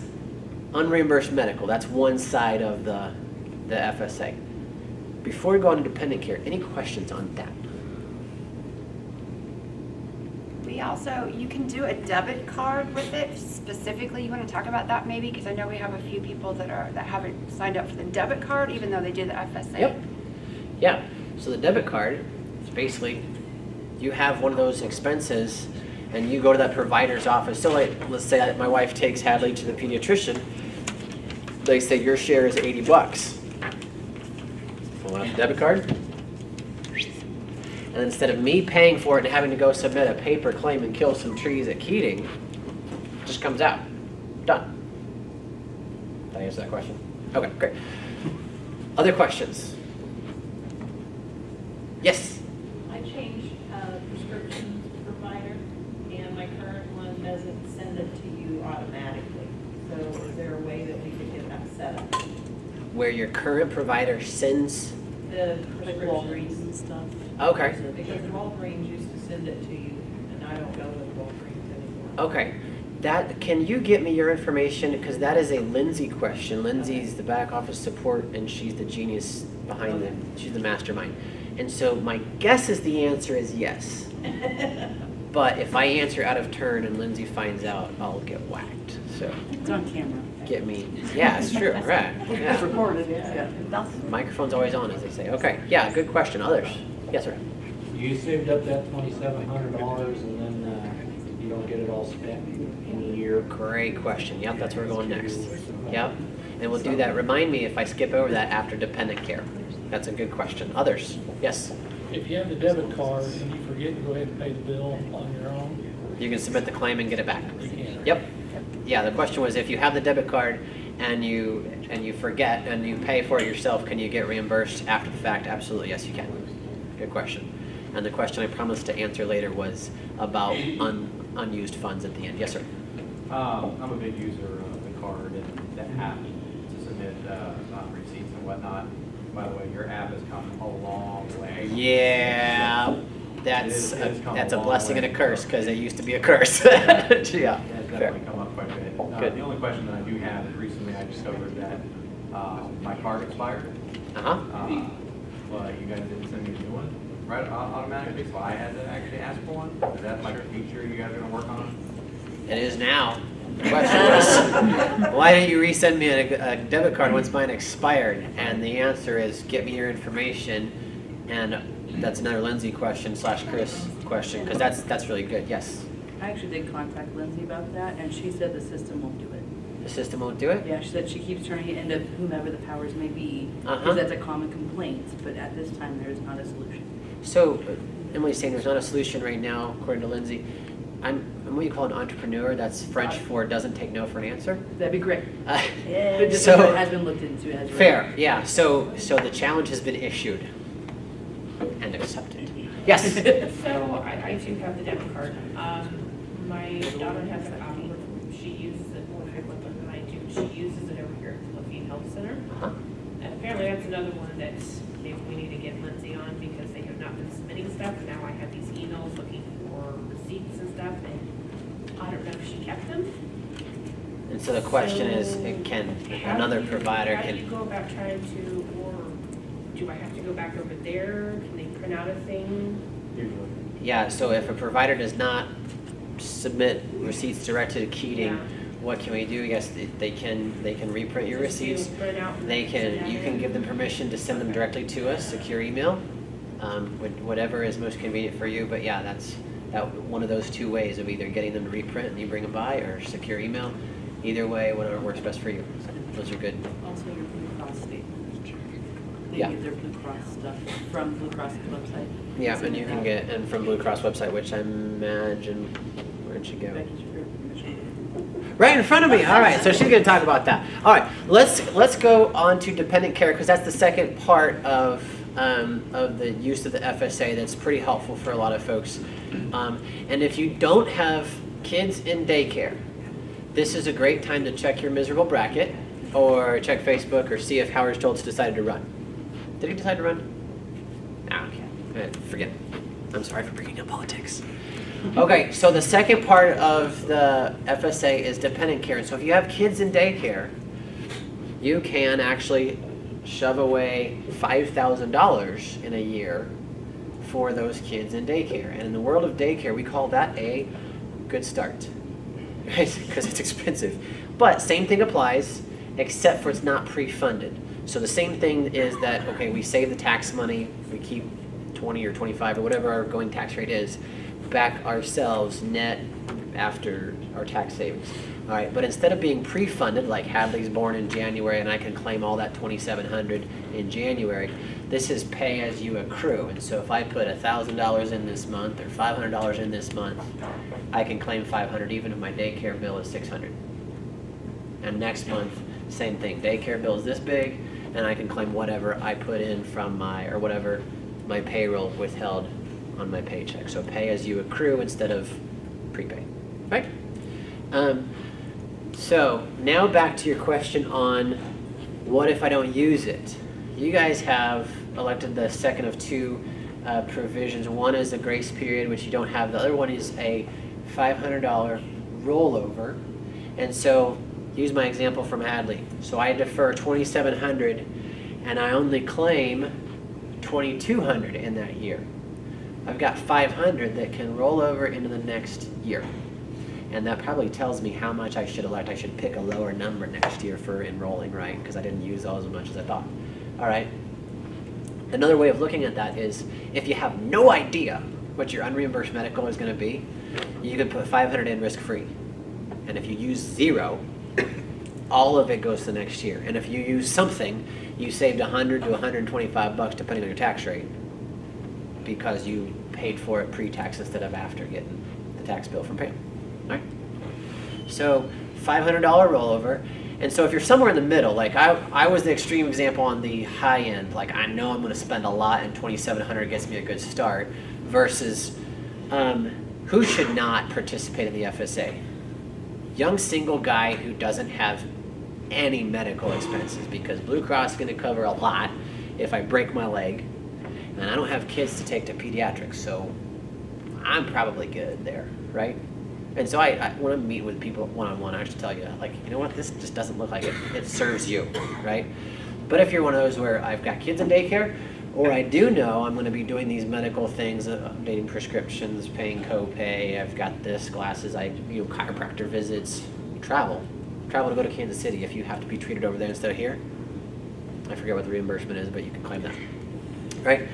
unreimbursed medical. That's one side of the FSA. Before we go on to dependent care, any questions on that? We also, you can do a debit card with it specifically. You want to talk about that maybe? Because I know we have a few people that haven't signed up for the debit card even though they do the FSA. Yep. Yeah, so the debit card is basically, you have one of those expenses and you go to that provider's office. So like, let's say that my wife takes Hadley to the pediatrician. They say your share is $80. Pull out the debit card. And instead of me paying for it and having to go submit a paper claim and kill some trees at Keating, it just comes out. Done. Did I answer that question? Okay, great. Other questions? Yes? I changed prescription provider, and my current one doesn't send it to you automatically. So is there a way that we could get that set up? Where your current provider sends. The prescriptions and stuff. Okay. Because Walgreens used to send it to you, and I don't go with Walgreens anymore. Okay. Can you get me your information? Because that is a Lindsay question. Lindsay's the back office support, and she's the genius behind it. She's the mastermind. And so my guess is the answer is yes. But if I answer out of turn and Lindsay finds out, I'll get whacked. So It's on camera. get me. Yeah, it's true. Right. It's Yeah. recorded, yeah. Microphone's always on, as they say. Okay. Yeah. Good question. Others? Yes, sir. You saved up that $2,700 and then you don't get it all spent in a year. Great question. Yep, that's where we're going next. Yep. And we'll do that. Remind me if I skip over that after dependent care. That's a good question. Others? Yes. If you have the debit card and you forget to go ahead and pay the bill on your own, You can submit the claim and get it back. you can. Yep. Yeah, the question was if you have the debit card and you forget and you pay for it yourself, can you get reimbursed after the fact? Absolutely, yes you can. Good question. And the question I promised to answer later was about unused funds at the end. Yes, sir. I'm a big user of the card and the app to submit receipts and whatnot. By the way, your app has come a long way. Yeah, that's It is come that's a a long blessing way. and a curse because it used to be a curse. Yeah, It's fair. definitely come up quite a bit. Good. The only question that I do have is recently I discovered that my card expired. Uh-huh. But you guys didn't send me a new one right automatically, so I had to actually ask for one. Is that like a feature you guys are gonna work on? It is now. The question was, why didn't you resend me a debit card once mine expired? And the answer is, get me your information. And that's another Lindsay question / Chris question, because that's really good. Yes. I actually did contact Lindsay about that, and she said the system won't do it. The system won't do it? Yeah, she said she keeps turning it into whomever the powers may be, Uh-huh. because that's a common complaint, but at this time, there is not a solution. So, Emily's saying there's not a solution right now, according to Lindsay. I'm what you call an entrepreneur. That's French for doesn't take no for an answer. That'd be great. Uh, But just So- so, it has been looked into. It has been- Fair, yeah. So the challenge has been issued and accepted. Yes. So I too have the debit card. My daughter has a copy. She uses it more frequently than I do. She uses it over here at the Levine Health Center. Uh-huh. And apparently that's another one that maybe we need to get Lindsay on because they have not been submitting stuff. And now I have these emails looking for receipts and stuff. And I don't know if she kept them. And so the question is, can another provider How do you can? go about trying to, or do I have to go back over there? Can they print out a thing? Usually. Yeah. So if a provider does not submit receipts directed to Keating, Yeah. what can we do? Yes, they can reprint your Just do receipts. print out and They send can. that You can in? give them permission to send them directly to us, secure email, whatever is most convenient for you. But yeah, that's one of those two ways of either getting them to reprint and you bring them by, or secure email. Either way, whatever works best for you. Those are good. Also, your Blue Cross statement. They Yeah. get their Blue Cross stuff from Blue Cross's website. Yeah, and you can get and from Blue Cross website, which I imagine where'd she go? Becky's your permission. Right in front of me. All right, so she's going to talk about that. All right, let's go on to dependent care because that's the second part of the use of the FSA that's pretty helpful for a lot of folks. And if you don't have kids in daycare, this is a great time to check your miserable bracket or check Facebook or see if Howard Schultz decided to run. Did he decide to run? No, okay. Forget it. I'm sorry for bringing up politics. Okay, so the second part of the FSA is dependent care. And so if you have kids in daycare, you can actually shove away $5,000 in a year for those kids in daycare. And in the world of daycare, we call that a good start, right? Because it's expensive. But same thing applies, except for it's not pre-funded. So the same thing is that, okay, we save the tax money, we keep 20 or 25 or whatever our going tax rate is, back ourselves net after our tax savings. All right, but instead of being pre-funded, like Hadley's born in January and I can claim all that $2,700 in January, this is pay as you accrue. And so if I put $1,000 in this month or $500 in this month, I can claim $500 even if my daycare bill is $600. And next month, same thing. Daycare bill is this big, and I can claim whatever I put in from or whatever my payroll withheld on my paycheck. So pay as you accrue instead of prepay, right? So now back to your question on what if I don't use it? You guys have elected the second of two provisions. One is a grace period, which you don't have. The other one is a $500 rollover. And so use my example from Hadley. So I defer $2,700 and I only claim $2,200 in that year. I've got $500 that can roll over into the next year. And that probably tells me how much I should elect. I should pick a lower number next year for enrolling, right? Because I didn't use those as much as I thought. All right. Another way of looking at that is if you have no idea what your unreimbursed medical is going to be, you could put $500 in risk-free. And if you use 0, all of it goes to the next year. And if you use something, you saved $100 to $125 depending on your tax rate, because you paid for it pre-tax instead of after getting the tax bill from Pam. Right? So $500 rollover. And so if you're somewhere in the middle, like I was the extreme example on the high end, like I know I'm going to spend a lot and $2,700 gets me a good start, versus who should not participate in the FSA? Young single guy who doesn't have any medical expenses, because Blue Cross is going to cover a lot if I break my leg, and I don't have kids to take to pediatrics, so I'm probably good there, right? And so I when I meet with people one-on-one, I actually tell you, like, you know what, this just doesn't look like it serves you, right? But if you're one of those where I've got kids in daycare, or I do know I'm going to be doing these medical things, updating prescriptions, paying copay, I've got this, glasses, chiropractor visits, travel to go to Kansas City if you have to be treated over there instead of here. I forget what the reimbursement is, but you can claim that, right?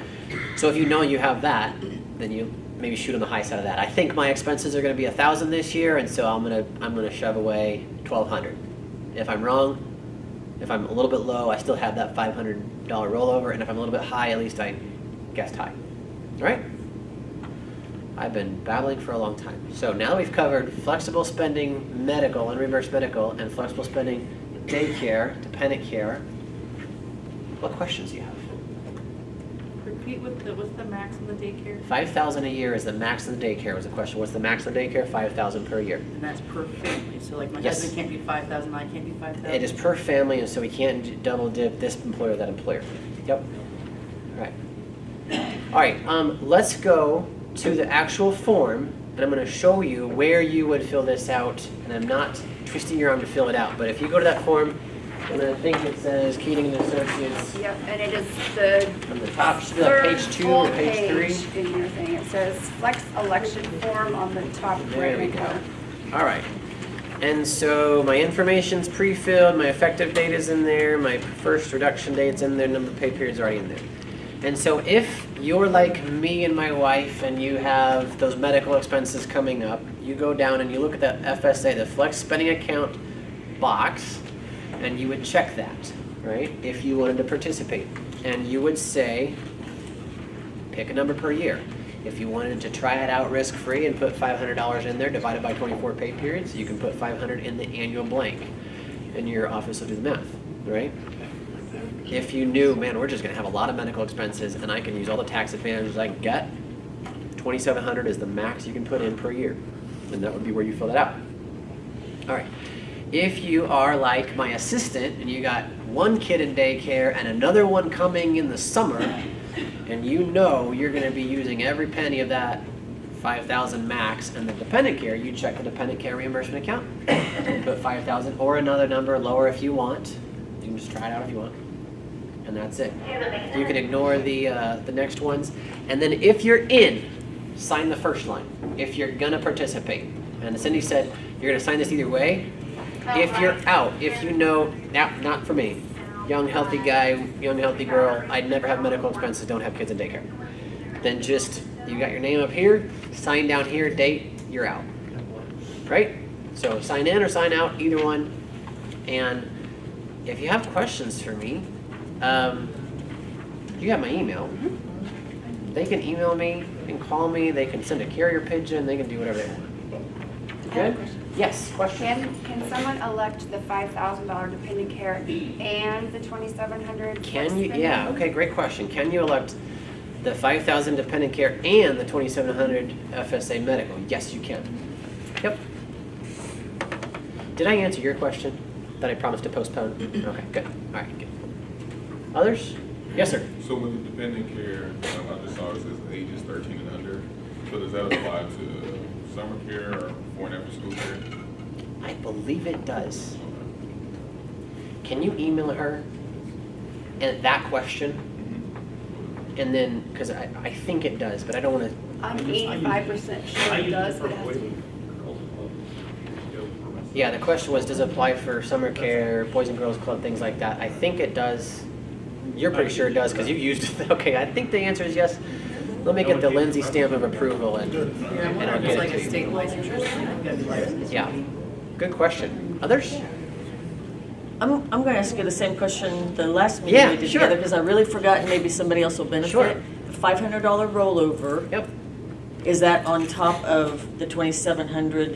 So if you know you have that, then you maybe shoot on the high side of that. I think my expenses are going to be $1,000 this year, and so I'm gonna shove away $1,200. If I'm wrong, if I'm a little bit low, I still have that $500 rollover, and if I'm a little bit high, at least I guessed high. All right? I've been babbling for a long time. So now we've covered flexible spending medical, unreimbursed medical, and flexible spending daycare, dependent care. What questions do you have? Repeat what's the max of the daycare? $5,000 a year is the max of the daycare was the question. What's the max of the daycare? $5,000 per year. And that's per family, so like my Yes. husband can't do 5,000, I can't do 5,000? It is per family, and so we can't double dip this employer, that employer. Yep. All right. All right, let's go to the actual form, and I'm going to show you where you would fill this out, and I'm not twisting your arm to fill it out, but if you go to that form, and I think it says Keating and Associates Yep, and it is the on the top, should be like third page 2 full or page 3. page in your thing. It says flex election form on the top There we right go. corner. All right. And so my information's pre-filled, my effective date is in there, my first reduction date's in there, number of pay periods already in there. And so if you're like me and my wife and you have those medical expenses coming up, you go down and you look at that FSA, the flex spending account box, and you would check that, right, if you wanted to participate. And you would say, pick a number per year. If you wanted to try it out risk-free and put $500 in there divided by 24 pay periods, you can put $500 in the annual blank, and your office will do the math, right? If you knew, man, we're just going to have a lot of medical expenses and I can use all the tax advantages I can get, $2,700 is the max you can put in per year, and that would be where you fill that out. All right. If you are like my assistant and you got one kid in daycare and another one coming in the summer, and you know you're going to be using every penny of that $5,000 max, and the dependent care, you check the dependent care reimbursement account, and put $5,000 or another number lower if you want. You can just try it out if you want, and that's it. You can ignore the next ones, and then if you're in, sign the first line. If you're going to participate, and Cindy said you're going to sign this either way. If you're out, if you know, not for me, young healthy guy, young healthy girl, I'd never have medical expenses, don't have kids in daycare, then just, you got your name up here, sign down here, date, you're out, right? So sign in or sign out, either one. And if you have questions for me, you have my email. They can email me, they can call me, they can send a carrier pigeon, they can do whatever they want. Good? Yes, question? Can someone elect the $5,000 dependent care and the $2,700? Can you, yeah, okay, great question. Can you elect the $5,000 dependent care and the $2,700 FSA medical? Yes, you can. Yep. Did I answer your question that I promised to postpone? Okay, good. All right, good. Others? Yes, sir. So with the dependent care, I just saw it says ages 13 and under. So does that apply to summer care or before and after school care? I believe it does. Can you email her and that question? and then, because I think it does, but I don't want to, I'm 85% sure it does, but it has to be. yeah, the question was, does it apply for summer care, Boys and Girls Club, things like that? I think it does. You're pretty sure it does because you used it. Okay, I think the answer is yes. Let me get the Lindsay stamp of approval and I'll It's get like it a to you. state licensure. You've got to be licensed. Yeah, good question. Others? I'm gonna ask you the same question the last meeting Yeah, we did sure. together, because I really forgot, and maybe somebody else will benefit. Sure. The $500 rollover, Yep. is that on top of the 2,700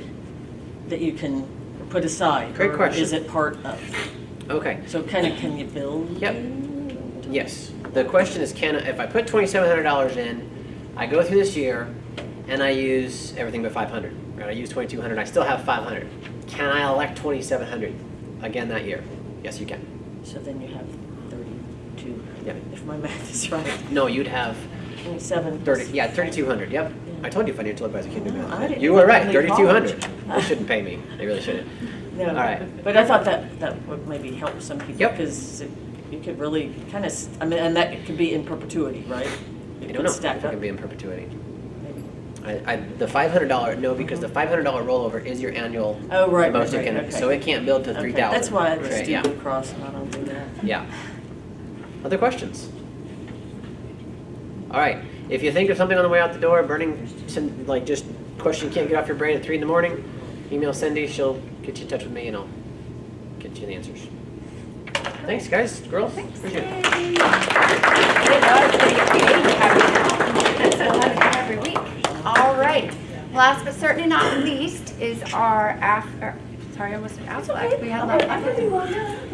that you can put aside? Great or question. is it part of? Okay. So kind of, can you build? Yep. Yes. The question is, if I put $2,700 in, I go through this year, and I use everything but 500. Right? I use 2,200. I still have 500. Can I elect 2,700 again that year? Yes, you can. So then you have 32, Yep. if my math is right. No, you'd have 27. 30. Yeah, 3,200. Yep. I told you financial advisor can't do I math. didn't You were even right. leave 3,200. college. They shouldn't pay me. They really shouldn't. No. All right. But I thought that would maybe help some people. Yep. Because you could really kind of, I mean, and that could be in perpetuity, right? I don't know if Stack it up. can be in perpetuity. Maybe. The $500, no, because the $500 rollover is your annual Oh, right, most right, you right, can, okay. so it can't build to Okay, 3,000. that's why I just Right, do yeah. Blue Cross and I don't do that. Yeah. Other questions? All right. If you think of something on the way out the door, burning, like just question you can't get off your brain at 3 in the morning, email Cindy. She'll get you in touch with me and I'll get you the answers. Thanks, guys, girls. Appreciate it. Every week. All right. Last but certainly not least is our sorry, I almost Aflac. We had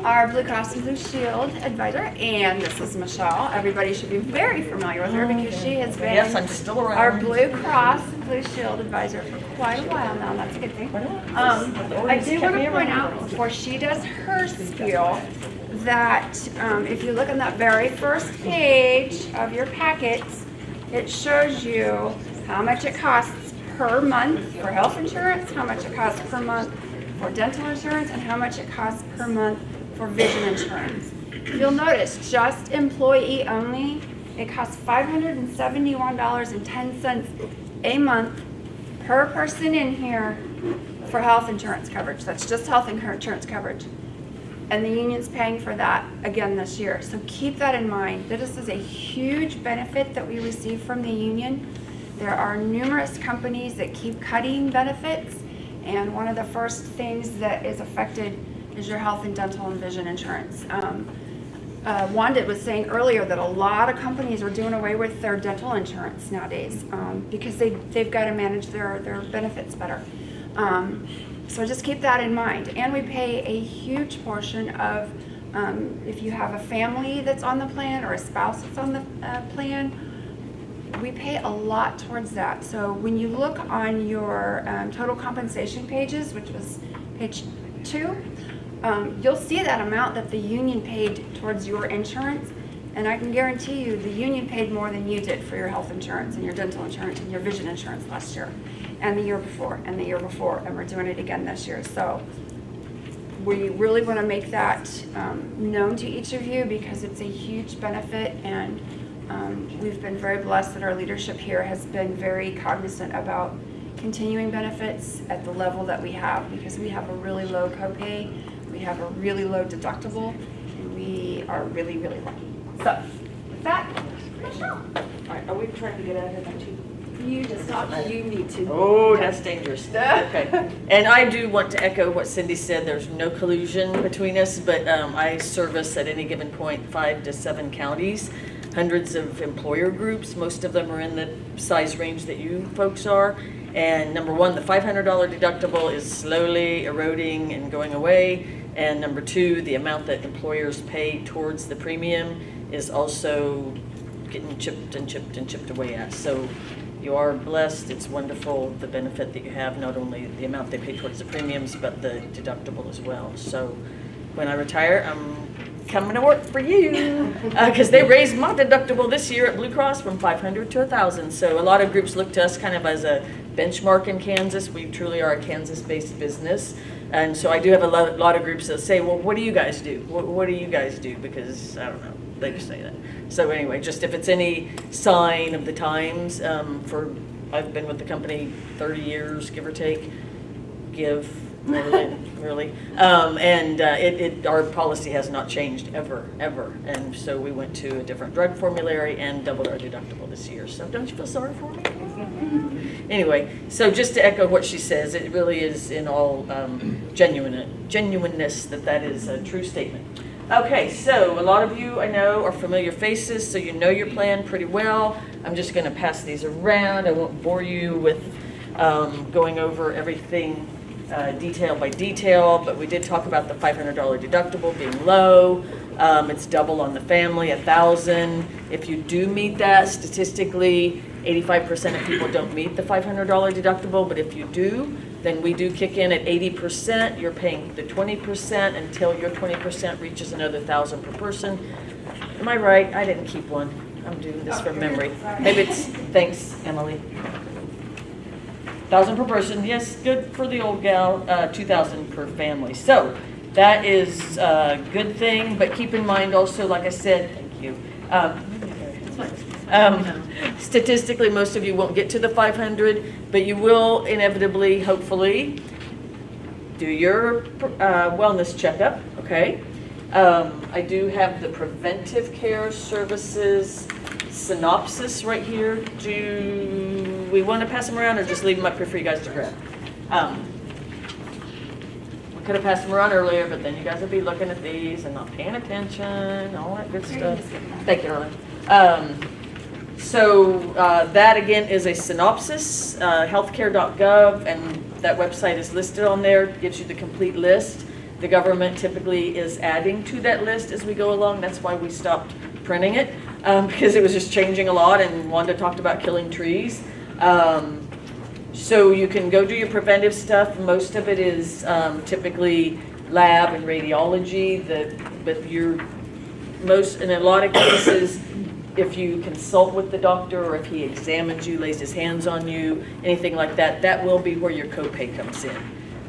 our Blue Cross and Blue Shield advisor, and this is Michelle. Everybody should be very familiar with her because she has been Yes, I'm still around. our Blue Cross and Blue Shield advisor for quite a while now. That's a good thing. I do want to point out before she does her spiel that if you look on that very first page of your packets, it shows you how much it costs per month for health insurance, how much it costs per month for dental insurance, and how much it costs per month for vision insurance. You'll notice just employee only, it costs $571.10 a month per person in here for health insurance coverage. That's just health insurance coverage. And the union's paying for that again this year. So keep that in mind. This is a huge benefit that we receive from the union. There are numerous companies that keep cutting benefits, and one of the first things that is affected is your health and dental and vision insurance. Wanda was saying earlier that a lot of companies are doing away with their dental insurance nowadays because they've got to manage their benefits better. So just keep that in mind. And we pay a huge portion of, if you have a family that's on the plan or a spouse that's on the plan, we pay a lot towards that. So when you look on your total compensation pages, which was page 2, you'll see that amount that the union paid towards your insurance. And I can guarantee you the union paid more than you did for your health insurance and your dental insurance and your vision insurance last year and the year before and the year before, and we're doing it again this year. So we really want to make that known to each of you because it's a huge benefit, and we've been very blessed that our leadership here has been very cognizant about continuing benefits at the level that we have, because we have a really low copay, we have a really low deductible, and we are really, really lucky. So, with that, Michelle. All right, are we trying to get out of here by 2? You decide. You need to. Oh, that's dangerous. Okay. And I do want to echo what Cindy said. There's no collusion between us, but I service at any given point 5 to 7 counties, hundreds of employer groups. Most of them are in the size range that you folks are. And number one, the $500 deductible is slowly eroding and going away. And number two, the amount that employers pay towards the premium is also getting chipped and chipped and chipped away at. So you are blessed. It's wonderful, the benefit that you have, not only the amount they pay towards the premiums, but the deductible as well. So when I retire, I'm coming to work for you, because they raised my deductible this year at Blue Cross from $500 to $1,000. So a lot of groups look to us kind of as a benchmark in Kansas. We truly are a Kansas-based business. And so I do have a lot of groups that say, well, what do you guys do? What do you guys do? Because, I don't know, They just say that. So anyway, just if it's any sign of the times, I've been with the company 30 years, give or take, really. Our policy has not changed ever. And so we went to a different drug formulary and doubled our deductible this year. So don't you feel sorry for me? Anyway, so just to echo what she says, it really is in all genuineness that is a true statement. Okay, so a lot of you I know are familiar faces, so you know your plan pretty well. I'm just going to pass these around. I won't bore you with going over everything detail by detail, but we did talk about the $500 deductible being low. It's double on the family, $1,000. If you do meet that, statistically, 85% of people don't meet the $500 deductible, but if you do, then we do kick in at 80%. You're paying the 20% until your 20% reaches another $1,000 per person. Am I right? I didn't keep one. I'm doing this from memory. Maybe it's, thanks, Emily. 1,000 per person, yes, good for the old gal, 2,000 per family. So that is a good thing, but keep in mind also, like I said, thank you. Statistically, most of you won't get to the 500, but you will inevitably, hopefully, do your wellness checkup, okay? I do have the preventive care services synopsis right here. Do we want to pass them around or just leave them up here for you guys to grab? We could have passed them around earlier, but then you guys would be looking at these and not paying attention, all that good stuff. Thank you, darling. So that again is a synopsis, healthcare.gov, and that website is listed on there, gives you the complete list. The government typically is adding to that list as we go along. That's why we stopped printing it, because it was just changing a lot, and Wanda talked about killing trees. So you can go do your preventive stuff. Most of it is typically lab and radiology. But in a lot of cases, if you consult with the doctor or if he examines you, lays his hands on you, anything like that, that will be where your copay comes in.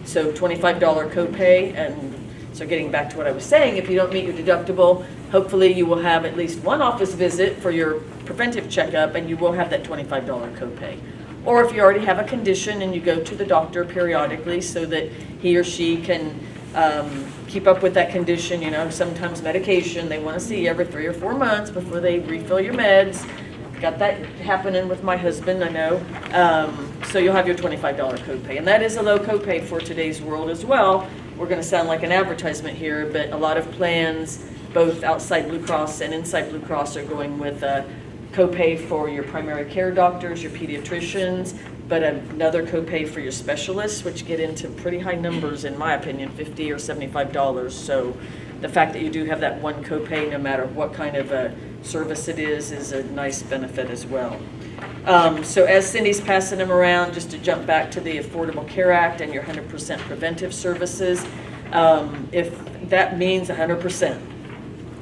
So $25 copay, and so getting back to what I was saying, if you don't meet your deductible, hopefully you will have at least one office visit for your preventive checkup, and you will have that $25 copay. Or if you already have a condition and you go to the doctor periodically so that he or she can keep up with that condition, sometimes medication, they want to see every 3 or 4 months before they refill your meds. Got that happening with my husband, I know. So you'll have your $25 copay. And that is a low copay for today's world as well. We're going to sound like an advertisement here, but a lot of plans, both outside Blue Cross and inside Blue Cross, are going with a copay for your primary care doctors, your pediatricians, but another copay for your specialists, which get into pretty high numbers, in my opinion, $50 or $75. So the fact that you do have that one copay, no matter what kind of a service it is a nice benefit as well. So as Cindy's passing them around, just to jump back to the Affordable Care Act and your 100% preventive services, if that means 100%,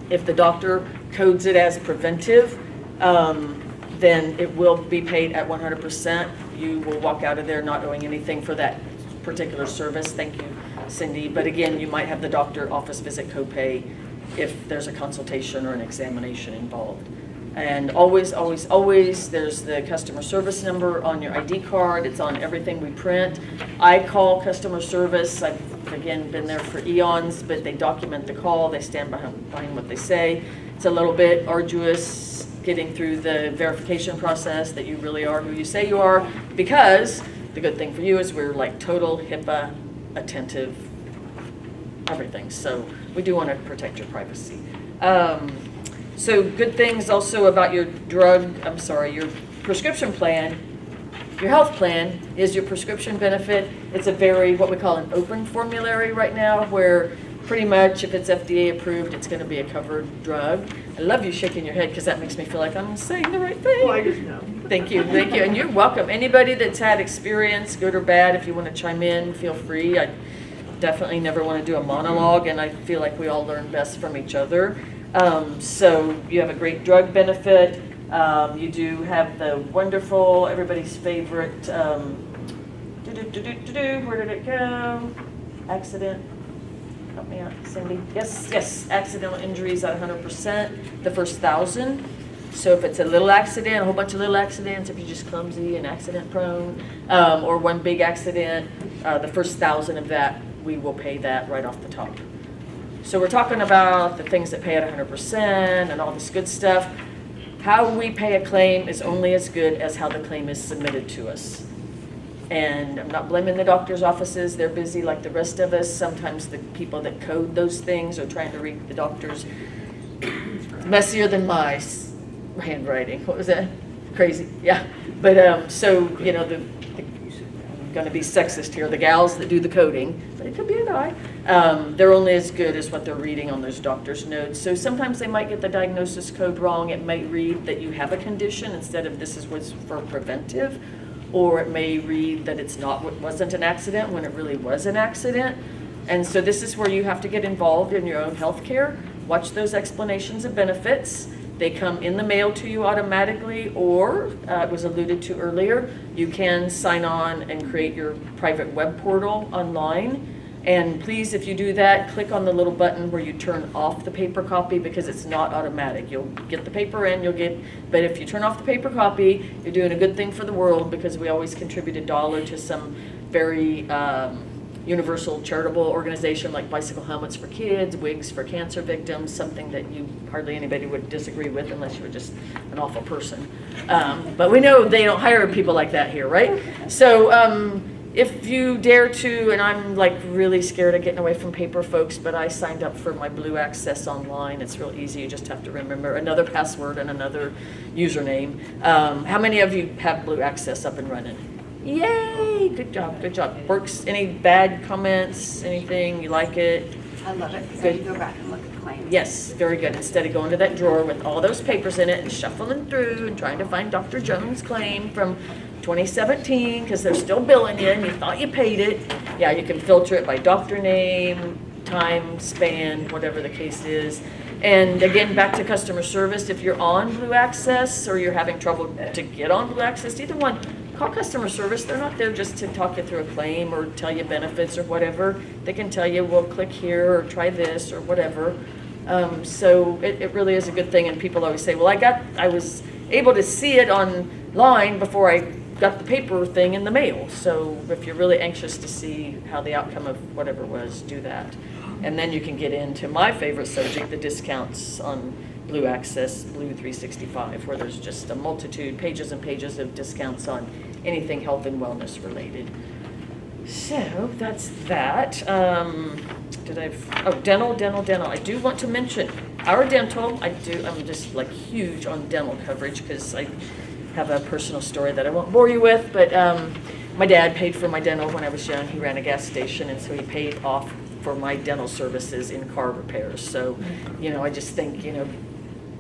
if the doctor codes it as preventive, then it will be paid at 100%. You will walk out of there not owing anything for that particular service. Thank you, Cindy. But again, you might have the doctor office visit copay if there's a consultation or an examination involved. And always, always, always, there's the customer service number on your ID card. It's on everything we print. I call customer service. I've, again, been there for eons, but they document the call. They stand behind what they say. It's a little bit arduous getting through the verification process that you really are who you say you are, because the good thing for you is we're like total HIPAA attentive, everything. So we do want to protect your privacy. So good things also about your your prescription plan, your health plan is your prescription benefit. It's a very, what we call an open formulary right now, where pretty much if it's FDA approved, it's going to be a covered drug. I love you shaking your head because that makes me feel like I'm saying the right thing. Well, I just know. Thank you, and you're welcome. Anybody that's had experience, good or bad, if you want to chime in, feel free. I definitely never want to do a monologue, and I feel like we all learn best from each other. So you have a great drug benefit. You do have the wonderful, everybody's favorite, where did it go? Accident. help me out, Cindy. Yes, accidental injuries at 100%, the first 1,000. So if it's a little accident, a whole bunch of little accidents, if you're just clumsy and accident prone, or one big accident, the first 1,000 of that, we will pay that right off the top. So we're talking about the things that pay at 100% and all this good stuff. How we pay a claim is only as good as how the claim is submitted to us. And I'm not blaming the doctor's offices, they're busy like the rest of us. Sometimes the people that code those things are trying to read the doctor's messier than my handwriting. What was that? Crazy, yeah. But so, you know, I'm gonna be sexist here, the gals that do the coding, but it could be a guy, they're only as good as what they're reading on those doctor's notes. So sometimes they might get the diagnosis code wrong. It may read that you have a condition instead of this is what's for preventive, or it may read that it's not, wasn't an accident when it really was an accident. And so this is where you have to get involved in your own health care. Watch those explanations of benefits. They come in the mail to you automatically, or it was alluded to earlier, you can sign on and create your private web portal online. And please, if you do that, click on the little button where you turn off the paper copy, because it's not automatic. You'll get the paper in, but if you turn off the paper copy, you're doing a good thing for the world, because we always contribute $1 to some very universal charitable organization like Bicycle Helmets for Kids, Wigs for Cancer Victims, something that you hardly anybody would disagree with unless you were just an awful person. But we know they don't hire people like that here, right? So if you dare to, and I'm like really scared of getting away from paper, folks, but I signed up for my Blue Access online. It's real easy. You just have to remember another password and another username. How many of you have Blue Access up and running? Yay! Good job, good job. Works. Any bad comments? Anything? You like it? I love it, because I Good. can go back and look at claims. Yes, very good. Instead of going to that drawer with all those papers in it and shuffling through and trying to find Dr. Jones' claim from 2017, because they're still billing you and you thought you paid it. Yeah, you can filter it by doctor name, time span, whatever the case is. And again, back to customer service, if you're on Blue Access or you're having trouble to get on Blue Access, either one, call customer service. They're not there just to talk you through a claim or tell you benefits or whatever. They can tell you, well, click here or try this or whatever. So it really is a good thing. And people always say, well, I was able to see it online before I got the paper thing in the mail. So if you're really anxious to see how the outcome of whatever was, do that. And then you can get into my favorite subject, the discounts on Blue Access, Blue 365, where there's just a multitude, pages and pages of discounts on anything health and wellness related. So that's that. Dental. I do want to mention our dental. I'm just like huge on dental coverage because I have a personal story that I won't bore you with, but my dad paid for my dental when I was young. He ran a gas station, and so he paid off for my dental services in car repairs. So, I just think,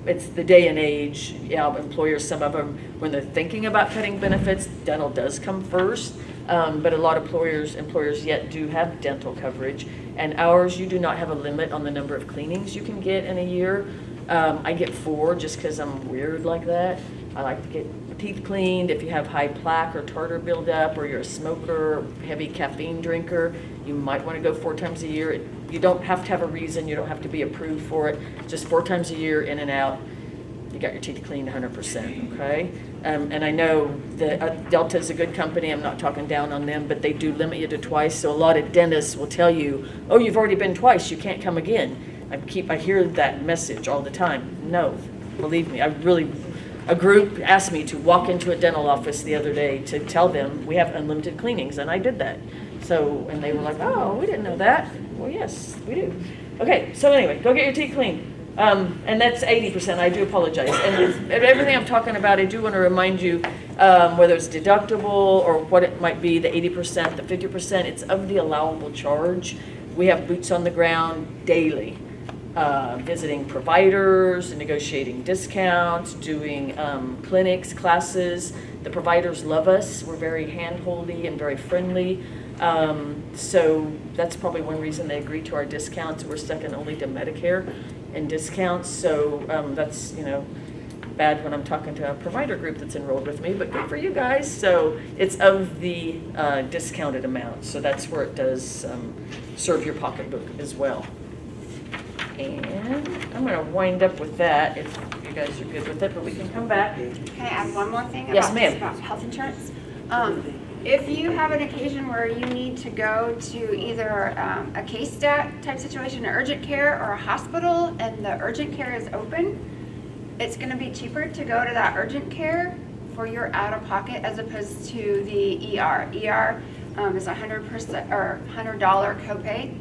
it's the day and age. Yeah, employers, some of them, when they're thinking about cutting benefits, dental does come first. But a lot of employers yet do have dental coverage. And ours, you do not have a limit on the number of cleanings you can get in a year. I get 4 just because I'm weird like that. I like to get teeth cleaned. If you have high plaque or tartar buildup, or you're a smoker, heavy caffeine drinker, you might want to go 4 times a year. You don't have to have a reason. You don't have to be approved for it. Just 4 times a year, in and out. You got your teeth cleaned 100%, okay? And I know that Delta is a good company. I'm not talking down on them, but they do limit you to twice. So a lot of dentists will tell you, oh, you've already been twice. You can't come again. I hear that message all the time. No, believe me, a group asked me to walk into a dental office the other day to tell them we have unlimited cleanings, and I did that. So, and they were like, oh, we didn't know that. Well, yes, we do. Okay, so anyway, go get your teeth cleaned. And that's 80%, I do apologize. And everything I'm talking about, I do want to remind you, whether it's deductible or what it might be, the 80%, the 50%, it's of the allowable charge. We have boots on the ground daily. Visiting providers, negotiating discounts, doing clinics, classes. The providers love us. We're very hand-holdy and very friendly. So that's probably one reason they agree to our discounts. We're second only to Medicare in discounts. So that's, bad when I'm talking to a provider group that's enrolled with me, but good for you guys. So it's of the discounted amount, so that's where it does serve your pocketbook as well. And I'm gonna wind up with that if you guys are good with it, but we can come back. Can I add one more thing Yes, about ma'am. this, about health insurance? If you have an occasion where you need to go to either a case stat type situation, urgent care, or a hospital, and the urgent care is open, it's gonna be cheaper to go to that urgent care for your out-of-pocket as opposed to the ER. ER is 100% or $100 copay,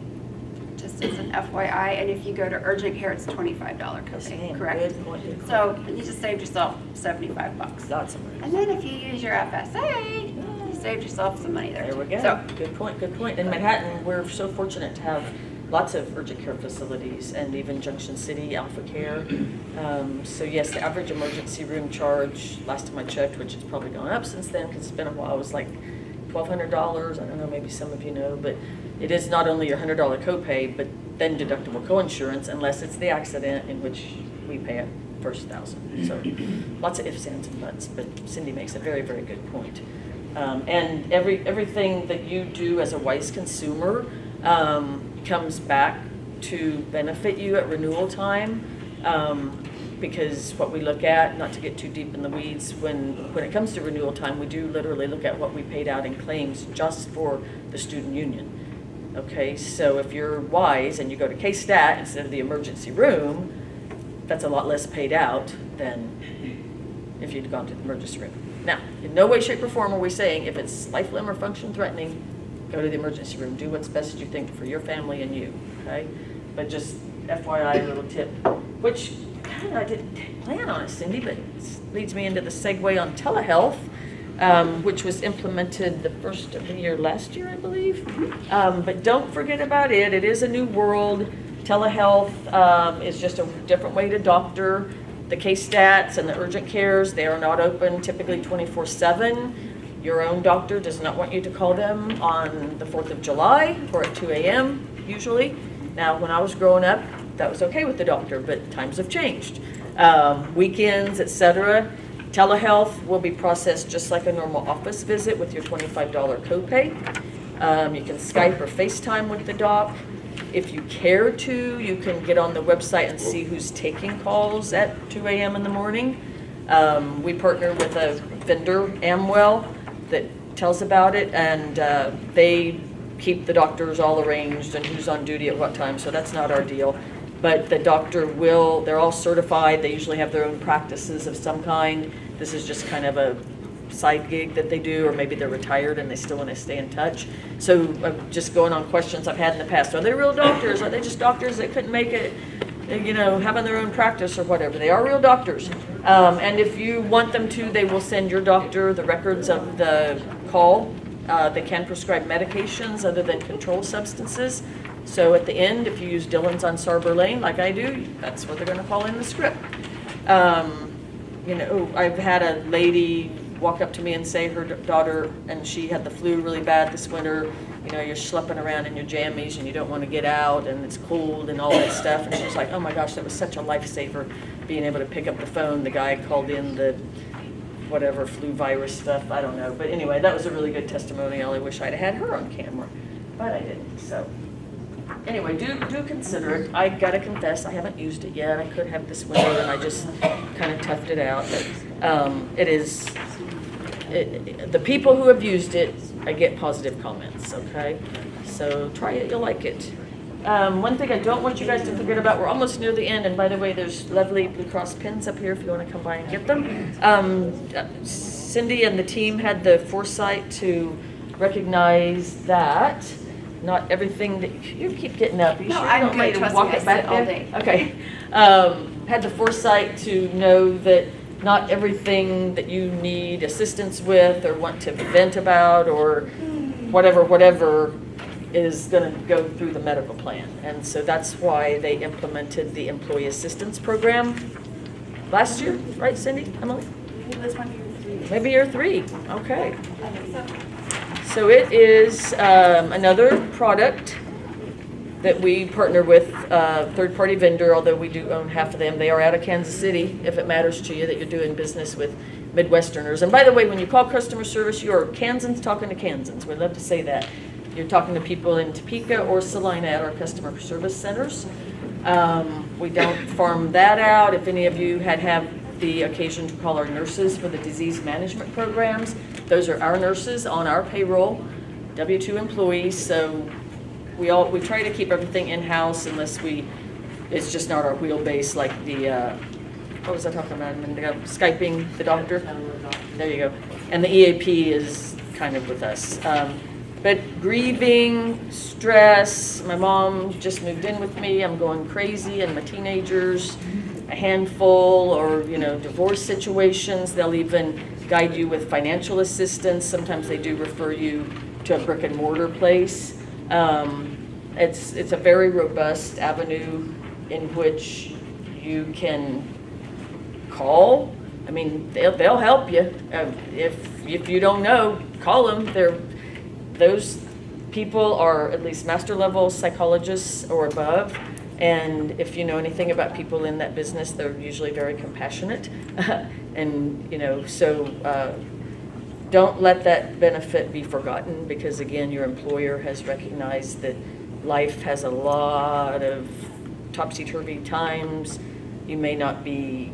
just as an FYI, and if you go to urgent care, it's $25 Yes, copay, ma'am. correct? Good point. So you just saved yourself $75. Lots of money. And then if you use your FSA, you saved yourself some money there. There we too. go. So, Good point, good point. In Manhattan, we're so fortunate to have lots of urgent care facilities and even Junction City, Alpha Care. So yes, the average emergency room charge, last time I checked, which has probably gone up since then because it's been a while, was like $1,200. I don't know, maybe some of you know, but it is not only your $100 copay, but then deductible coinsurance unless it's the accident in which we pay it first 1,000. So lots of ifs, ands, and buts, but Cindy makes a very, very good point. And everything that you do as a wise consumer comes back to benefit you at renewal time. Because what we look at, not to get too deep in the weeds, when it comes to renewal time, we do literally look at what we paid out in claims just for the student union. Okay, so if you're wise and you go to K-Stat instead of the emergency room, that's a lot less paid out than if you'd gone to the emergency room. Now, in no way, shape, or form are we saying if it's life, limb, or function threatening, go to the emergency room. Do what's best you think for your family and you, okay? But just FYI, a little tip, which kind of I didn't plan on it, Cindy, but it leads me into the segue on telehealth, which was implemented the first of the year last year, I believe. But don't forget about it. It is a new world. Telehealth is just a different way to doctor. The K-Stats and the urgent cares, they are not open typically 24/7. Your own doctor does not want you to call them on the 4th of July or at 2 a.m. usually. Now, when I was growing up, that was okay with the doctor, but times have changed. Weekends, etc. Telehealth will be processed just like a normal office visit with your $25 copay. You can Skype or FaceTime with the doc. If you care to, you can get on the website and see who's taking calls at 2 a.m. in the morning. We partner with a vendor, Amwell, that tells about it, and they keep the doctors all arranged and who's on duty at what time, so that's not our deal. But the doctor will, they're all certified, they usually have their own practices of some kind. This is just kind of a side gig that they do, or maybe they're retired and they still want to stay in touch. So just going on questions I've had in the past, are they real doctors? Are they just doctors that couldn't make it, you know, having their own practice or whatever? They are real doctors. And if you want them to, they will send your doctor the records of the call. They can prescribe medications other than controlled substances. So at the end, if you use Dillon's on Sarber Lane, like I do, that's what they're going to call in the script. You know, I've had a lady walk up to me and say her daughter, and she had the flu really bad this winter. You know, you're schlepping around in your jammies and you don't want to get out and it's cold and all that stuff. And she was like, oh my gosh, that was such a lifesaver, being able to pick up the phone. The guy called in the whatever flu virus stuff, I don't know. But anyway, that was a really good testimonial. I wish I'd had her on camera, but I didn't. So anyway, do consider it. I gotta confess, I haven't used it yet. I could have this winter and I just kind of toughed it out. But the people who have used it, I get positive comments, okay? So try it, you'll like it. One thing I don't want you guys to forget about, we're almost near the end, and by the way, there's lovely Blue Cross pins up here if you want to come by and get them. Cindy and the team had the foresight to recognize that not everything that, you keep getting up, you No, sure you I'm don't good. want to Trust walk me, it I back sit all there? day. Okay. Had the foresight to know that not everything that you need assistance with or want to vent about or whatever is going to go through the medical plan. And so that's why they implemented the employee assistance program last year, right, Cindy, Emily? this one here. Maybe year 3, okay. So it is another product that we partner with a third-party vendor, although we do own half of them. They are out of Kansas City, if it matters to you that you're doing business with Midwesterners. And by the way, when you call customer service, you're Kansans talking to Kansans. We love to say that. You're talking to people in Topeka or Salina at our customer service centers. We don't farm that out. If any of you have the occasion to call our nurses for the disease management programs, those are our nurses on our payroll, W-2 employees. So we try to keep everything in-house unless it's just not our wheelbase like the, what was I talking about a minute ago? Skyping the doctor? There you go. And the EAP is kind of with us. But grieving, stress, my mom just moved in with me, I'm going crazy, and my teenagers, a handful, or, divorce situations. They'll even guide you with financial assistance. Sometimes they do refer you to a brick and mortar place. It's a very robust avenue in which you can call. I mean, they'll help you. If you don't know, call them. Those people are at least master level psychologists or above. And if you know anything about people in that business, they're usually very compassionate. And, so don't let that benefit be forgotten, because again, your employer has recognized that life has a lot of topsy-turvy times. You may not be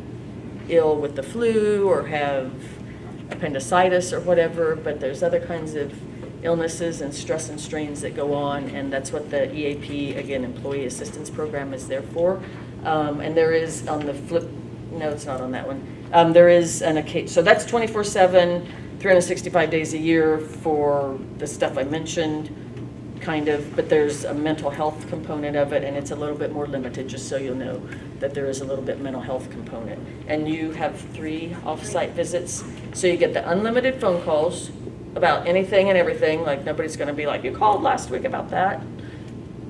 ill with the flu or have appendicitis or whatever, but there's other kinds of illnesses and stress and strains that go on, and that's what the EAP, again, Employee Assistance Program, is there for. And there is on the flip, no, it's not on that one. There is an occasion, so that's 24/7, 365 days a year for the stuff I mentioned, kind of, but there's a mental health component of it, and it's a little bit more limited, just so you'll know that there is a little bit mental health component. And you have 3 off-site visits, so you get the unlimited phone calls about anything and everything. Like, nobody's going to be like, you called last week about that,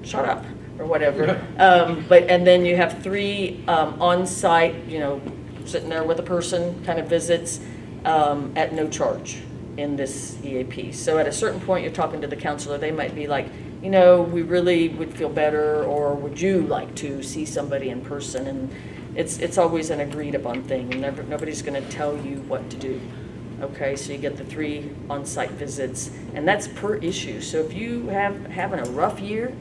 shut up, or whatever. And then you have 3 on-site, sitting there with a person kind of visits at no charge in this EAP. So at a certain point, you're talking to the counselor. They might be like, we really would feel better, or would you like to see somebody in person? And it's always an agreed upon thing. Nobody's going to tell you what to do. Okay, so you get the 3 on-site visits, and that's per issue. So if you having a rough year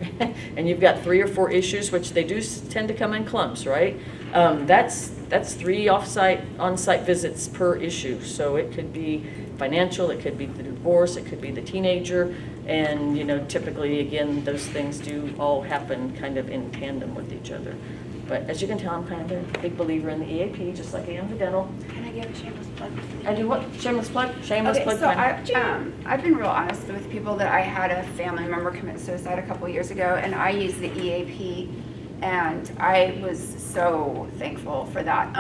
and you've got 3 or 4 issues, which they do tend to come in clumps, right? That's 3 on-site visits per issue. So it could be financial, it could be the divorce, it could be the teenager, and typically, again, those things do all happen kind of in tandem with each other. But as you can tell, I'm kind of a big believer in the EAP, just like I am the dental. Can I give a shameless plug? I do what? Shameless plug? Shameless plug time. So I've been real honest with people that I had a family member commit suicide a couple years ago, and I used the EAP, and I was so thankful for that.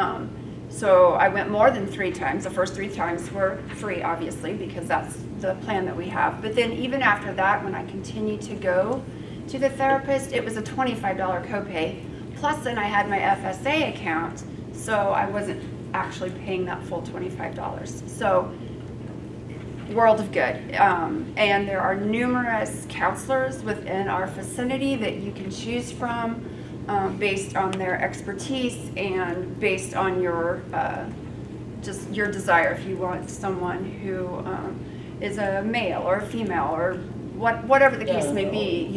So I went more than 3 times. The first 3 times were free, obviously, because that's the plan that we have. But then even after that, when I continued to go to the therapist, it was a $25 copay. Plus, then I had my FSA account, so I wasn't actually paying that full $25. So, world of good. And there are numerous counselors within our vicinity that you can choose from based on their expertise and based on your just your desire. If you want someone who is a male or a female or whatever the case may be,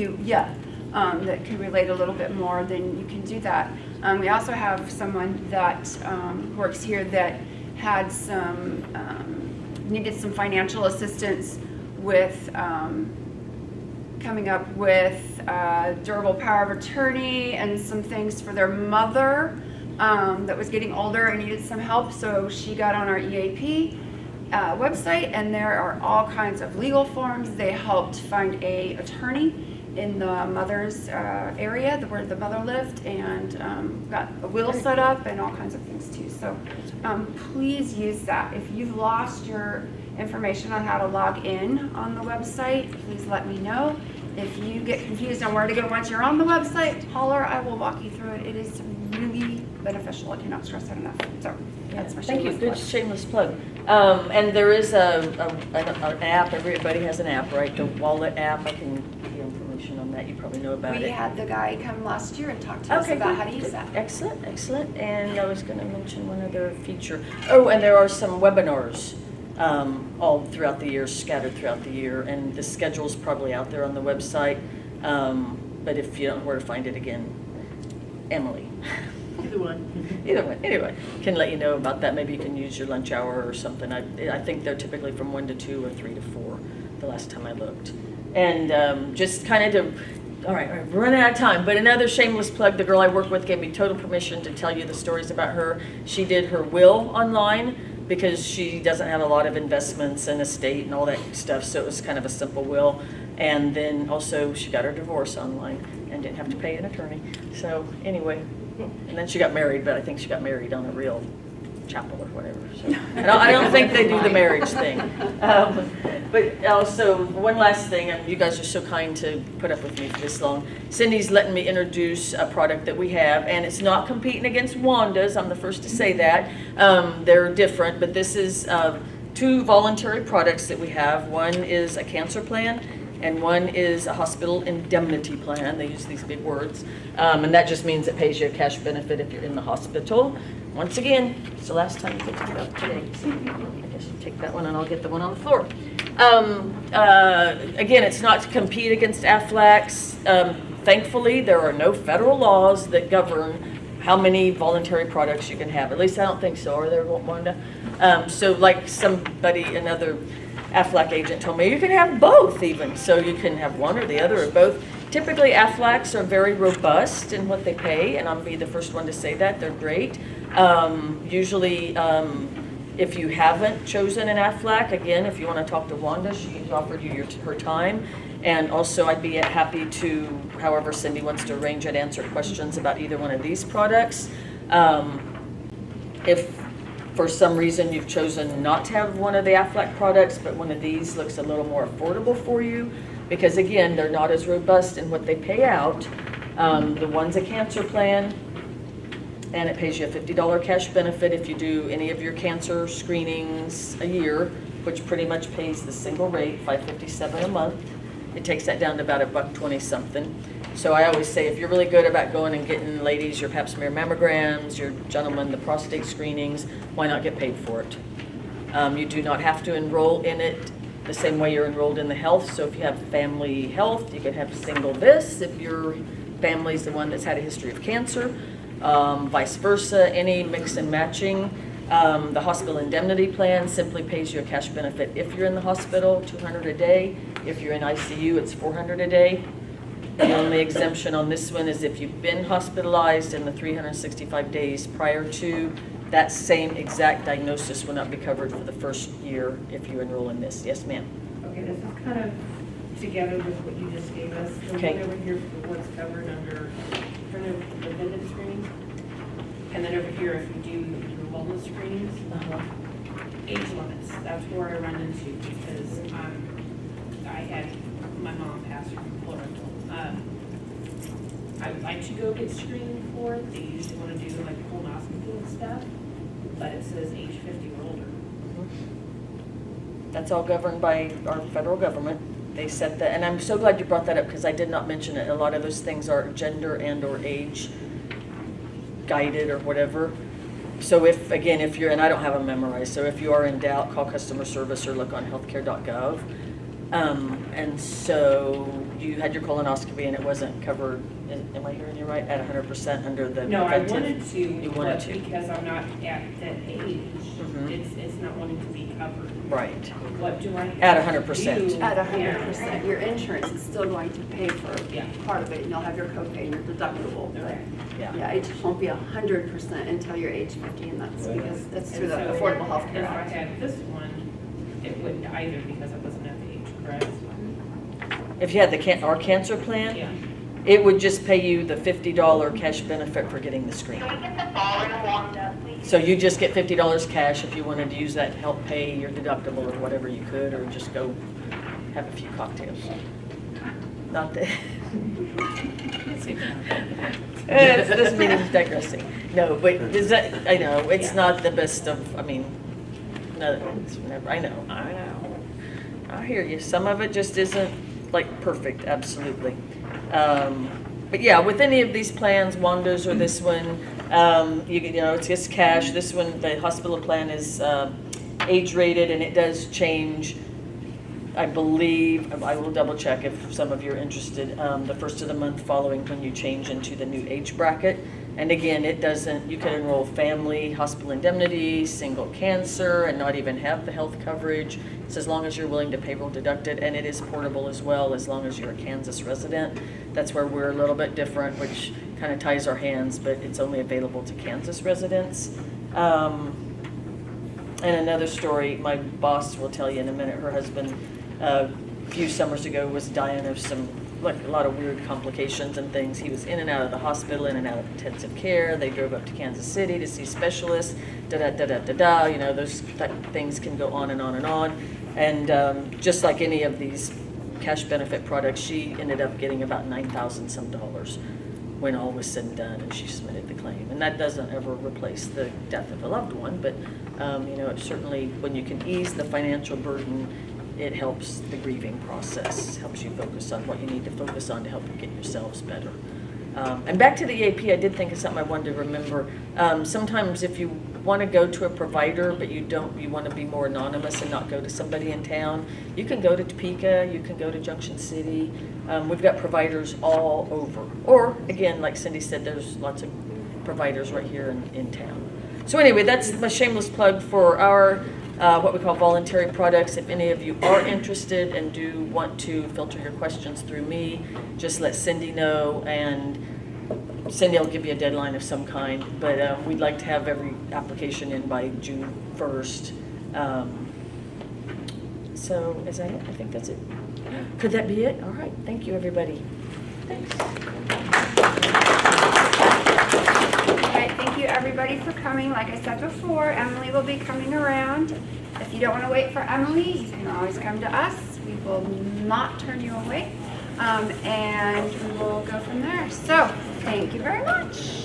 that can relate a little bit more, then you can do that. We also have someone that works here that had needed some financial assistance with coming up with durable power of attorney and some things for their mother that was getting older and needed some help. So she got on our EAP website, and there are all kinds of legal forms. They helped find a attorney in the mother's area where the mother lived, and got a will set up and all kinds of things too. So please use that. If you've lost your information on how to log in on the website, please let me know. If you get confused on where to go once you're on the website, holler, I will walk you through it. It is really beneficial. I cannot stress that enough. So that's my Thank you. shameless Good plug. shameless plug. And there is an app. Everybody has an app, right? The wallet app. I can information on that. You probably know about it. We had the guy come last year and talk to us Okay, about good, how to use good. that. Excellent, excellent. And I was going to mention one other feature. Oh, and there are some webinars all throughout the year, scattered throughout the year, and the schedule's probably out there on the website. But if you don't know where to find it again, Emily. Either one. Either way, anyway, can let you know about that. Maybe you can use your lunch hour or something. I think they're typically from 1 to 2 or 3 to 4, the last time I looked. And just kind of to, all right, we're running out of time, but another shameless plug, the girl I work with gave me total permission to tell you the stories about her. She did her will online because she doesn't have a lot of investments and estate and all that stuff, so it was kind of a simple will. And then also she got her divorce online and didn't have to pay an attorney. So anyway, and then she got married, but I think she got married on a real chapel or whatever. So I don't think they do the marriage thing. But also, one last thing, and you guys are so kind to put up with me for this long. Cindy's letting me introduce a product that we have, and it's not competing against Wanda's. I'm the first to say that. They're different, but this is 2 voluntary products that we have. One is a cancer plan, and one is a hospital indemnity plan. They use these big words. And that just means it pays you a cash benefit if you're in the hospital. Once again, it's the last time you get to get up today. I guess you take that one and I'll get the one on the floor. Again, it's not to compete against Aflax. Thankfully, there are no federal laws that govern how many voluntary products you can have. At least I don't think so. Are there, Wanda? So like another Aflac agent told me, you can have both even. So you can have one or the other or both. Typically, Aflacs are very robust in what they pay, and I'll be the first one to say that. They're great. Usually, if you haven't chosen an Aflac, again, if you want to talk to Wanda, she's offered you her time. And also, I'd be happy to, however Cindy wants to arrange it, answer questions about either one of these products. If for some reason you've chosen not to have one of the Aflac products, but one of these looks a little more affordable for you, because again, they're not as robust in what they pay out. The one's a cancer plan, and it pays you a $50 cash benefit if you do any of your cancer screenings a year, which pretty much pays the single rate, $557 a month. It takes that down to about $120 something. So I always say, if you're really good about going and getting ladies your pap smear mammograms, your gentlemen the prostate screenings, why not get paid for it? You do not have to enroll in it the same way you're enrolled in the health. So if you have family health, you can have single this if your family's the one that's had a history of cancer. Vice versa, any mix and matching. The hospital indemnity plan simply pays you a cash benefit if you're in the hospital, $200 a day. If you're in ICU, it's $400 a day. The only exemption on this one is if you've been hospitalized in the 365 days prior to, that same exact diagnosis will not be covered for the first year if you enroll in this. Yes, ma'am. Okay, this is kind of together with what you just gave us. So Okay. over here for what's covered under preventive screenings. And then over here, if you do your wellness screenings, age limits, that's where I run into because I had my mom pass from colorectal. I would like to go get screened for it. They usually want to do like colonoscopy and stuff, but it says age 50 or older. That's all governed by our federal government. They set that, and I'm so glad you brought that up because I did not mention it. A lot of those things are gender and or age guided or whatever. So if you're, and I don't have them memorized, so if you are in doubt, call customer service or look on healthcare.gov. And so you had your colonoscopy and it wasn't covered, am I hearing you right, at 100% under the No, I preventive? wanted to, You wanted but to. because I'm not at that age, Mhm. it's not wanting to be covered. Right. What do I have At to 100%. do? At Yeah. 100%, your insurance is still going to pay for Yeah. part of it, and you'll have your copay and your deductible. But Okay. Yeah. it just won't be 100% until you're age 50, and that's because that's through the And so Affordable Health Care If I Act. had this one, it wouldn't either because I wasn't at the age, correct? If you had our cancer plan, Yeah. it would just pay you the $50 cash benefit for getting the screen. So you just get $50 cash if you wanted to use that to help pay your deductible or whatever you could, or just go have a few cocktails. Not that. This meeting's digressing. No, but is that, I know, it's not the best of, no, it's never, I know. I hear you. Some of it just isn't like perfect, absolutely. But yeah, with any of these plans, Wanda's or this one, you know, it's just cash. This one, the hospital plan is age rated, and it does change. I believe, I will double check if some of you are interested, the first of the month following when you change into the new age bracket. And again, it doesn't, you can enroll family, hospital indemnity, single cancer, and not even have the health coverage. It's as long as you're willing to payroll deduct it, and it is portable as well, as long as you're a Kansas resident. That's where we're a little bit different, which kind of ties our hands, but it's only available to Kansas residents. And another story, my boss will tell you in a minute, her husband, a few summers ago was dying of some, like a lot of weird complications and things. He was in and out of the hospital, in and out of intensive care. They drove up to Kansas City to see specialists, da-da-da-da-da-da. You know, those things can go on and on and on. And just like any of these cash benefit products, she ended up getting about $9,000 some when all was said and done, and she submitted the claim. And that doesn't ever replace the death of a loved one, but you know, it certainly, when you can ease the financial burden, it helps the grieving process, helps you focus on what you need to focus on to help you get yourselves better. And back to the EAP, I did think of something I wanted to remember. Sometimes if you want to go to a provider, but you want to be more anonymous and not go to somebody in town, you can go to Topeka, you can go to Junction City. We've got providers all over. Or, again, like Cindy said, there's lots of providers right here in town. So anyway, that's my shameless plug for our what we call voluntary products. If any of you are interested and do want to filter your questions through me, just let Cindy know, and Cindy will give you a deadline of some kind. But we'd like to have every application in by June 1st. So is that it? I think that's it. Could that be it? All right. Thank you, everybody. Thanks. All right, thank you everybody for coming. Like I said before, Emily will be coming around. If you don't want to wait for Emily, you can always come to us. We will not turn you away, and we will go from there. So, thank you very much.